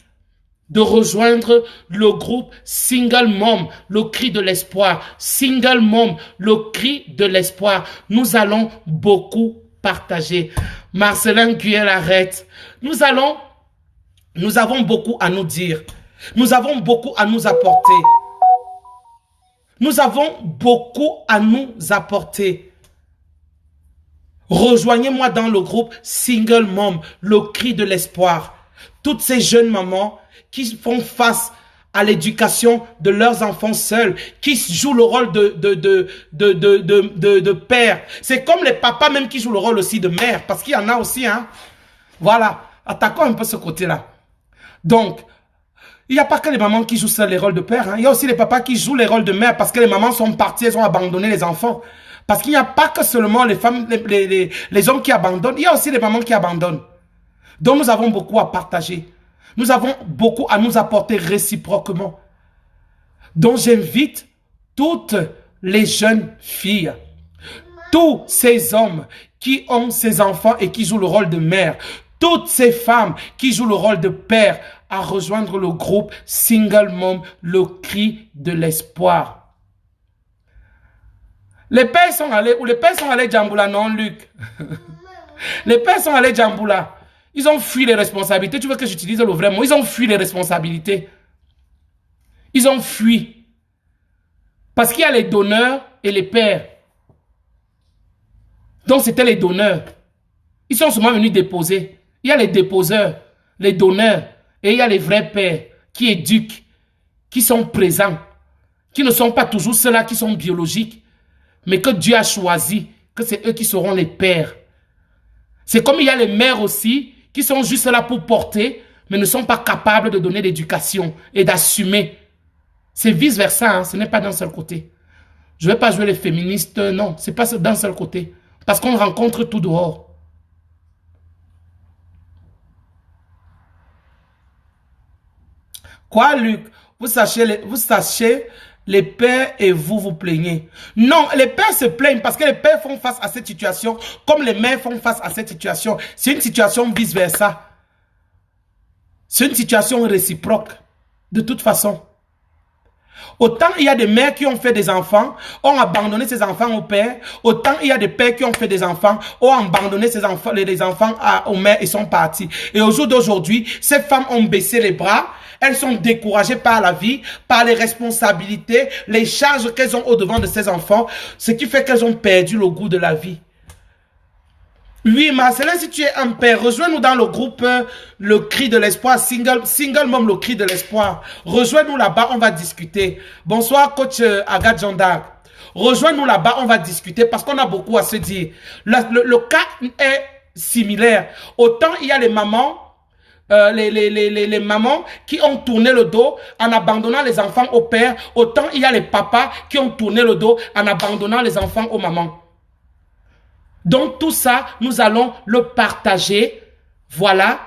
de rejoindre le groupe Single Mom, le cri de l'espoir. Single Mom, le cri de l'espoir. Nous allons beaucoup partager. Marcelin Guyel arrête. Nous avons beaucoup à nous dire. Nous avons beaucoup à nous apporter. Nous avons beaucoup à nous apporter. Rejoignez-moi dans le groupe Single Mom, le cri de l'espoir. Toutes ces jeunes mamans qui font face à l'éducation de leurs enfants seuls, qui jouent le rôle de père. C'est comme les papas même qui jouent le rôle aussi de mère, parce qu'il y en a aussi, hein. Voilà, attaquons un peu ce côté-là. Donc, il n'y a pas que les mamans qui jouent seuls les rôles de père, hein. Il y a aussi les papas qui jouent les rôles de mère, parce que les mamans sont parties, elles ont abandonné les enfants. Parce qu'il n'y a pas que seulement les femmes, les hommes qui abandonnent, il y a aussi les mamans qui abandonnent. Donc nous avons beaucoup à partager. Nous avons beaucoup à nous apporter réciproquement. Donc j'invite toutes les jeunes filles, tous ces hommes qui ont ces enfants et qui jouent le rôle de mère, toutes ces femmes qui jouent le rôle de père, à rejoindre le groupe Single Mom, le cri de l'espoir. Les pères sont allés, ou les pères sont allés Djamboula, non Luc. Les pères sont allés Djamboula. Ils ont fui les responsabilités. Tu veux que j'utilise le vrai mot? Ils ont fui les responsabilités. Ils ont fui. Parce qu'il y a les donneurs et les pères. Donc c'était les donneurs. Ils sont seulement venus déposer. Il y a les déposeurs, les donneurs. Et il y a les vrais pères qui éduquent, qui sont présents. Qui ne sont pas toujours ceux-là qui sont biologiques. Mais que Dieu a choisi, que c'est eux qui seront les pères. C'est comme il y a les mères aussi, qui sont juste là pour porter, mais ne sont pas capables de donner l'éducation et d'assumer. C'est vice-versa, hein, ce n'est pas d'un seul côté. Je ne vais pas jouer les féministes, non, ce n'est pas d'un seul côté. Parce qu'on rencontre tout dehors. Quoi, Luc? Vous sachez, les pères et vous vous plaignez. Non, les pères se plaignent parce que les pères font face à cette situation comme les mères font face à cette situation. C'est une situation vice-versa. C'est une situation réciproque. De toute façon. Autant il y a des mères qui ont fait des enfants, ont abandonné ces enfants au père. Autant il y a des pères qui ont fait des enfants, ont abandonné ces enfants, les enfants aux mères et sont partis. Et au jour d'aujourd'hui, ces femmes ont baissé les bras. Elles sont découragées par la vie, par les responsabilités, les charges qu'elles ont au-devant de ces enfants, ce qui fait qu'elles ont perdu le goût de la vie. Oui, Marcelin, si tu es un père, rejoins-nous dans le groupe Le Cri de l'Espoir, Single Mom, Le Cri de l'Espoir. Rejoins-nous là-bas, on va discuter. Bonsoir, coach Agathe Jeanne d'Arc. Rejoins-nous là-bas, on va discuter parce qu'on a beaucoup à se dire. Le cas est similaire. Autant il y a les mamans, les mamans qui ont tourné le dos en abandonnant les enfants au père, autant il y a les papas qui ont tourné le dos en abandonnant les enfants aux mamans. Donc tout ça, nous allons le partager, voilà,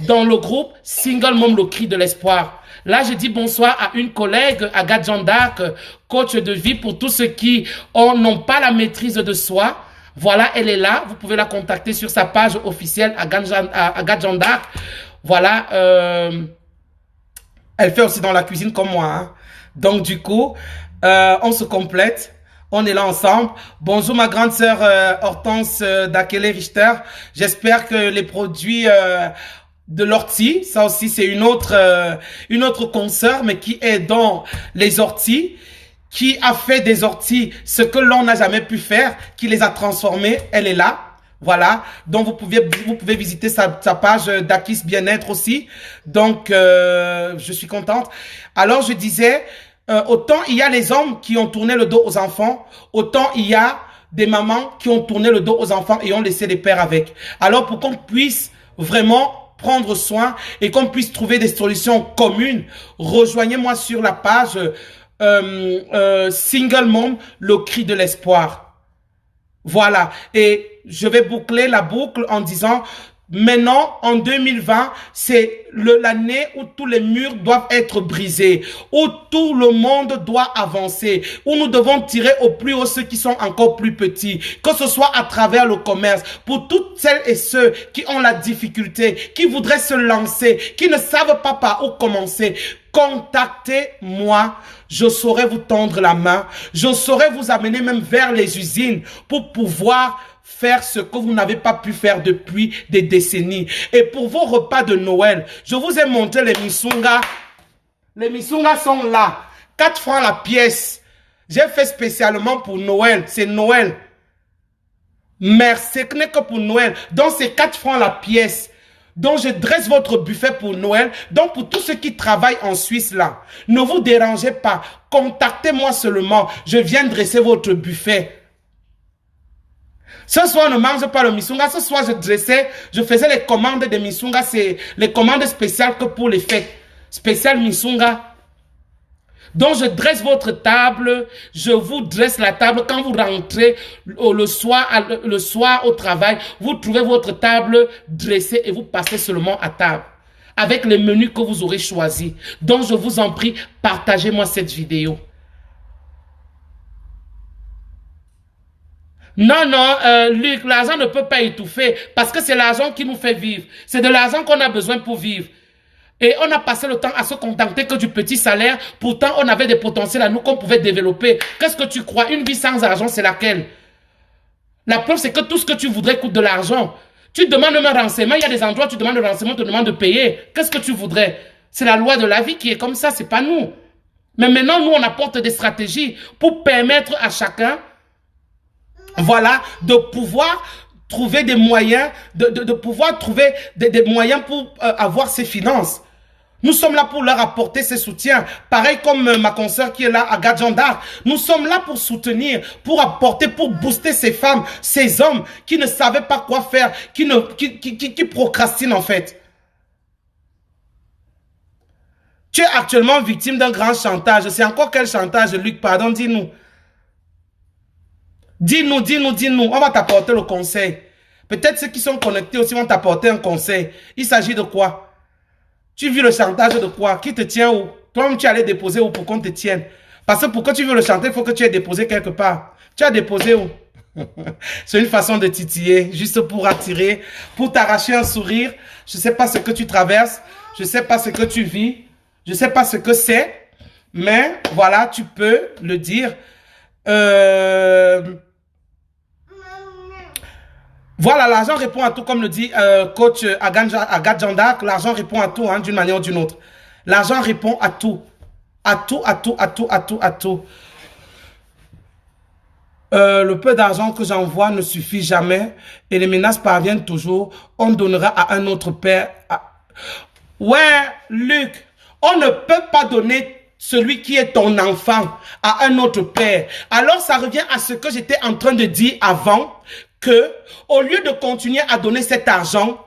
dans le groupe Single Mom, le cri de l'espoir. Là, je dis bonsoir à une collègue, Agathe Jeanne d'Arc, coach de vie pour tous ceux qui n'ont pas la maîtrise de soi. Voilà, elle est là. Vous pouvez la contacter sur sa page officielle, Agathe Jeanne d'Arc. Voilà, elle fait aussi dans la cuisine comme moi. Hein. Donc du coup, on se complète. On est là ensemble. Bonjour ma grande sœur Hortense Dakele Richter. J'espère que les produits de l'ortie, ça aussi c'est une autre consoeur, mais qui est dans les orties, qui a fait des orties ce que l'on n'a jamais pu faire, qui les a transformées. Elle est là. Voilà. Donc vous pouvez visiter sa page d'Akis Bien-être aussi. Donc je suis contente. Alors je disais, autant il y a les hommes qui ont tourné le dos aux enfants, autant il y a des mamans qui ont tourné le dos aux enfants et ont laissé les pères avec. Alors pour qu'on puisse vraiment prendre soin et qu'on puisse trouver des solutions communes, rejoignez-moi sur la page Single Mom, le cri de l'espoir. Voilà. Et je vais boucler la boucle en disant, maintenant, en 2020, c'est l'année où tous les murs doivent être brisés, où tout le monde doit avancer, où nous devons tirer au plus haut ceux qui sont encore plus petits, que ce soit à travers le commerce, pour toutes celles et ceux qui ont la difficulté, qui voudraient se lancer, qui ne savent pas par où commencer. Contactez-moi, je saurai vous tendre la main, je saurai vous amener même vers les usines pour pouvoir faire ce que vous n'avez pas pu faire depuis des décennies. Et pour vos repas de Noël, je vous ai montré les misunga. Les misunga sont là. 4 francs la pièce. J'ai fait spécialement pour Noël. C'est Noël. Merci, ce n'est que pour Noël. Donc c'est 4 francs la pièce. Donc, je dresse votre buffet pour Noël. Donc, pour tous ceux qui travaillent en Suisse, là, ne vous dérangez pas. Contactez-moi seulement. Je viens dresser votre buffet. Ce soir, on ne mange pas le misunga. Ce soir, je faisais les commandes de misunga. C'est les commandes spéciales que pour les fêtes. Spécial misunga. Donc, je dresse votre table, je vous dresse la table. Quand vous rentrez le soir au travail, vous trouvez votre table dressée et vous passez seulement à table. Avec les menus que vous aurez choisis. Donc, je vous en prie, partagez-moi cette vidéo. Non, non, Luc, l'argent ne peut pas étouffer parce que c'est l'argent qui nous fait vivre. C'est de l'argent qu'on a besoin pour vivre. Et on a passé le temps à se contenter que du petit salaire. Pourtant, on avait des potentiels à nous qu'on pouvait développer. Qu'est-ce que tu crois? Une vie sans argent, c'est laquelle? La preuve, c'est que tout ce que tu voudrais coûte de l'argent. Tu demandes un renseignement. Il y a des endroits où tu demandes le renseignement, tu te demandes de payer. Qu'est-ce que tu voudrais? C'est la loi de la vie qui est comme ça, c'est pas nous. Mais maintenant, nous, on apporte des stratégies pour permettre à chacun, voilà, de pouvoir trouver des moyens, de pouvoir trouver des moyens pour avoir ses finances. Nous sommes là pour leur apporter ces soutiens. Pareil comme ma consoeur qui est là à Gadjandar. Nous sommes là pour soutenir, pour apporter, pour booster ces femmes, ces hommes qui ne savaient pas quoi faire, qui procrastinent en fait. Tu es actuellement victime d'un grand chantage. C'est encore quel chantage, Luc? Pardon, dis-nous. Dis-nous. On va t'apporter le conseil. Peut-être ceux qui sont connectés aussi vont t'apporter un conseil. Il s'agit de quoi? Tu vis le chantage de quoi? Qui te tient où? Toi-même, tu allais déposer où pour qu'on te tienne? Parce que pour que tu veux le chanter, il faut que tu aies déposé quelque part. Tu as déposé où? C'est une façon de titiller, juste pour attirer, pour t'arracher un sourire. Je ne sais pas ce que tu traverses. Je ne sais pas ce que tu vis. Je ne sais pas ce que c'est. Mais voilà, tu peux le dire. Voilà, l'argent répond à tout, comme le dit coach Agathe Jandak. L'argent répond à tout, hein, d'une manière ou d'une autre. L'argent répond à tout. À tout. Le peu d'argent que j'envoie ne suffit jamais et les menaces parviennent toujours. On donnera à un autre père. Ouais, Luc, on ne peut pas donner celui qui est ton enfant à un autre père. Alors ça revient à ce que j'étais en train de dire avant, que au lieu de continuer à donner cet argent,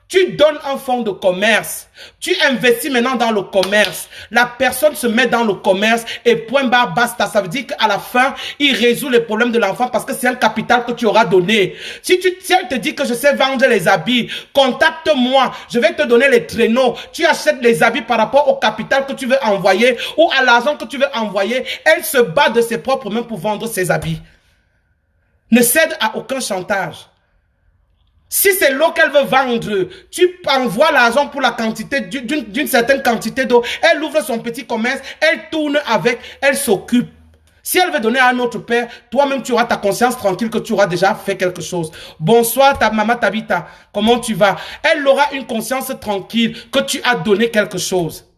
tu donnes un fonds de commerce. Tu investis maintenant dans le commerce. La personne se met dans le commerce et point barre basta. Ça veut dire qu'à la fin, il résout les problèmes de l'enfant parce que c'est un capital que tu auras donné. Si elle te dit que je sais vendre les habits, contacte-moi. Je vais te donner les traîneaux. Tu achètes les habits par rapport au capital que tu veux envoyer ou à l'argent que tu veux envoyer. Elle se bat de ses propres mains pour vendre ses habits. Ne cède à aucun chantage. Si c'est l'eau qu'elle veut vendre, tu envoies l'argent pour la quantité, d'une certaine quantité d'eau. Elle ouvre son petit commerce, elle tourne avec, elle s'occupe. Si elle veut donner à un autre père, toi-même tu auras ta conscience tranquille que tu auras déjà fait quelque chose. Bonsoir ta maman Tabita, comment tu vas? Elle aura une conscience tranquille que tu as donné quelque chose.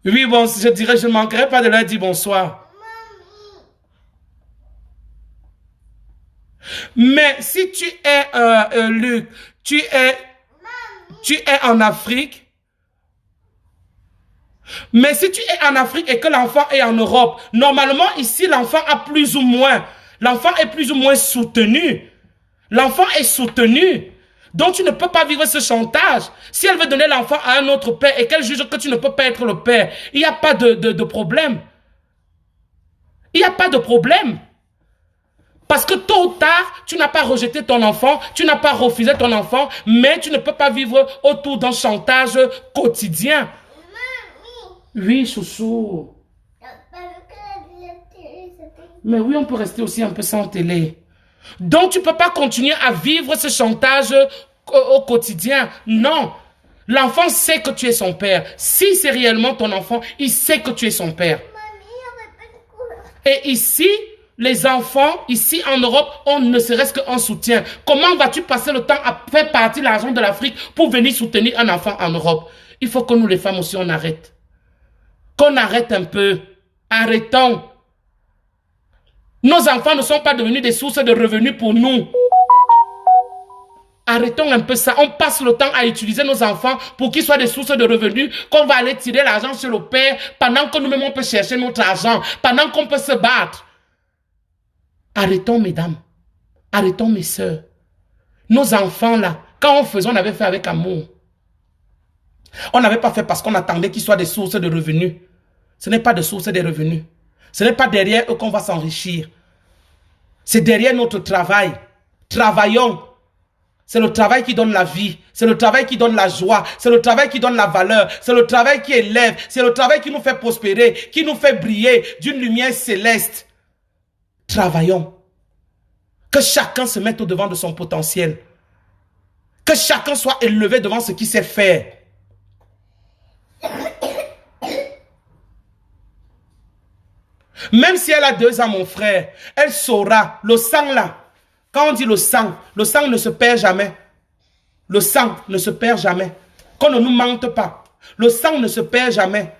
Oui, bon, je dirais, je ne manquerai pas de leur dire bonsoir. Mais si tu es, Luc, tu es en Afrique. Mais si tu es en Afrique et que l'enfant est en Europe, normalement ici l'enfant a plus ou moins, l'enfant est plus ou moins soutenu. L'enfant est soutenu. Donc tu ne peux pas vivre ce chantage. Si elle veut donner l'enfant à un autre père et qu'elle juge que tu ne peux pas être le père, il n'y a pas de problème. Il n'y a pas de problème. Parce que tôt ou tard, tu n'as pas rejeté ton enfant, tu n'as pas refusé ton enfant, mais tu ne peux pas vivre autour d'un chantage quotidien. Oui, chouchou. Mais oui, on peut rester aussi un peu sans télé. Donc, tu ne peux pas continuer à vivre ce chantage au quotidien. Non. L'enfant sait que tu es son père. Si c'est réellement ton enfant, il sait que tu es son père. Et ici, les enfants, ici en Europe, on ne serait-ce qu'un soutien. Comment vas-tu passer le temps à faire partie de l'argent de l'Afrique pour venir soutenir un enfant en Europe? Il faut que nous, les femmes aussi, on arrête. Qu'on arrête un peu. Arrêtons. Nos enfants ne sont pas devenus des sources de revenus pour nous. Arrêtons un peu ça. On passe le temps à utiliser nos enfants pour qu'ils soient des sources de revenus, qu'on va aller tirer l'argent chez le père pendant que nous-mêmes on peut chercher notre argent, pendant qu'on peut se battre. Arrêtons, mesdames. Arrêtons, mes sœurs. Nos enfants, là, quand on faisait, on avait fait avec amour. On n'avait pas fait parce qu'on attendait qu'ils soient des sources de revenus. Ce n'est pas des sources de revenus. Ce n'est pas derrière eux qu'on va s'enrichir. C'est derrière notre travail. Travaillons. C'est le travail qui donne la vie. C'est le travail qui donne la joie. C'est le travail qui donne la valeur. C'est le travail qui élève. C'est le travail qui nous fait prospérer, qui nous fait briller d'une lumière céleste. Travaillons. Que chacun se mette au devant de son potentiel. Que chacun soit élevé devant ce qu'il sait faire. Même si elle a 2 ans, mon frère, elle saura, le sang là, quand on dit le sang ne se perd jamais. Le sang ne se perd jamais. Qu'on ne nous mente pas. Le sang ne se perd jamais.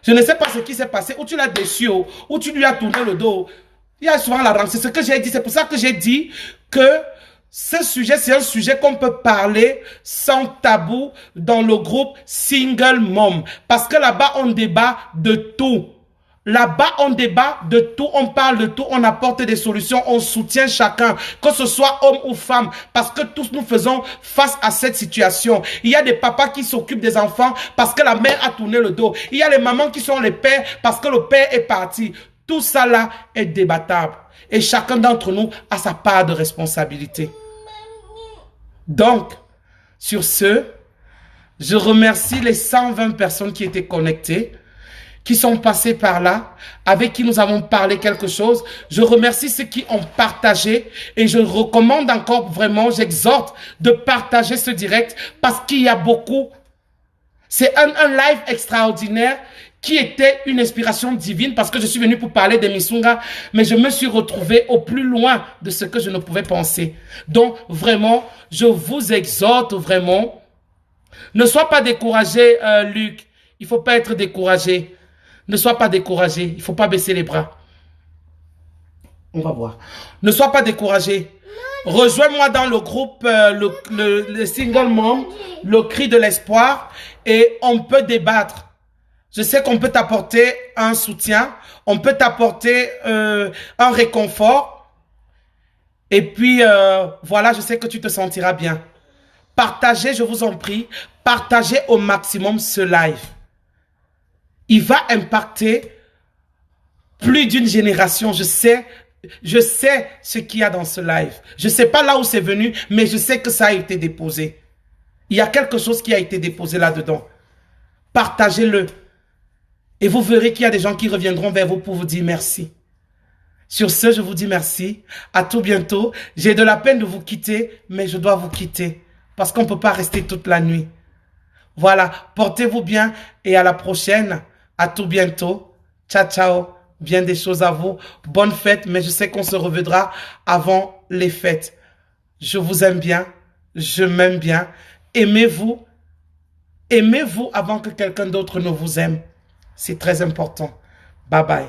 Je ne sais pas ce qui s'est passé, où tu l'as déçu, où tu lui as tourné le dos. Il y a souvent la rancune. C'est ce que j'ai dit. C'est pour ça que j'ai dit que ce sujet, c'est un sujet qu'on peut parler sans tabou dans le groupe Single Mom. Parce que là-bas, on débat de tout. Là-bas, on débat de tout, on parle de tout, on apporte des solutions, on soutient chacun, que ce soit homme ou femme, parce que tous nous faisons face à cette situation. Il y a des papas qui s'occupent des enfants parce que la mère a tourné le dos. Il y a les mamans qui sont les pères parce que le père est parti. Tout ça là est débattable. Et chacun d'entre nous a sa part de responsabilité. Donc, sur ce, je remercie les 120 personnes qui étaient connectées, qui sont passés par là, avec qui nous avons parlé quelque chose. Je remercie ceux qui ont partagé et je recommande encore vraiment, j'exhorte de partager ce direct parce qu'il y a beaucoup. C'est un live extraordinaire qui était une inspiration divine parce que je suis venu pour parler de Misunga, mais je me suis retrouvé au plus loin de ce que je ne pouvais penser. Donc vraiment, je vous exhorte vraiment, ne sois pas découragé, Luc. Il ne faut pas être découragé. Ne sois pas découragé. Il ne faut pas baisser les bras. On va voir. Ne sois pas découragé. Rejoins-moi dans le groupe, le Single Mom, le cri de l'espoir, et on peut débattre. Je sais qu'on peut t'apporter un soutien, on peut t'apporter un réconfort. Et puis, voilà, je sais que tu te sentiras bien. Partagez, je vous en prie, partagez au maximum ce live. Il va impacter plus d'une génération. Je sais ce qu'il y a dans ce live. Je ne sais pas là où c'est venu, mais je sais que ça a été déposé. Il y a quelque chose qui a été déposé là-dedans. Partagez-le. Et vous verrez qu'il y a des gens qui reviendront vers vous pour vous dire merci. Sur ce, je vous dis merci. À tout bientôt. J'ai de la peine de vous quitter, mais je dois vous quitter. Parce qu'on ne peut pas rester toute la nuit. Voilà. Portez-vous bien et à la prochaine. À tout bientôt. Ciao, ciao. Bien des choses à vous. Bonne fête, mais je sais qu'on se reverra avant les fêtes. Je vous aime bien. Je m'aime bien. Aimez-vous. Aimez-vous avant que quelqu'un d'autre ne vous aime. C'est très important. Bye bye.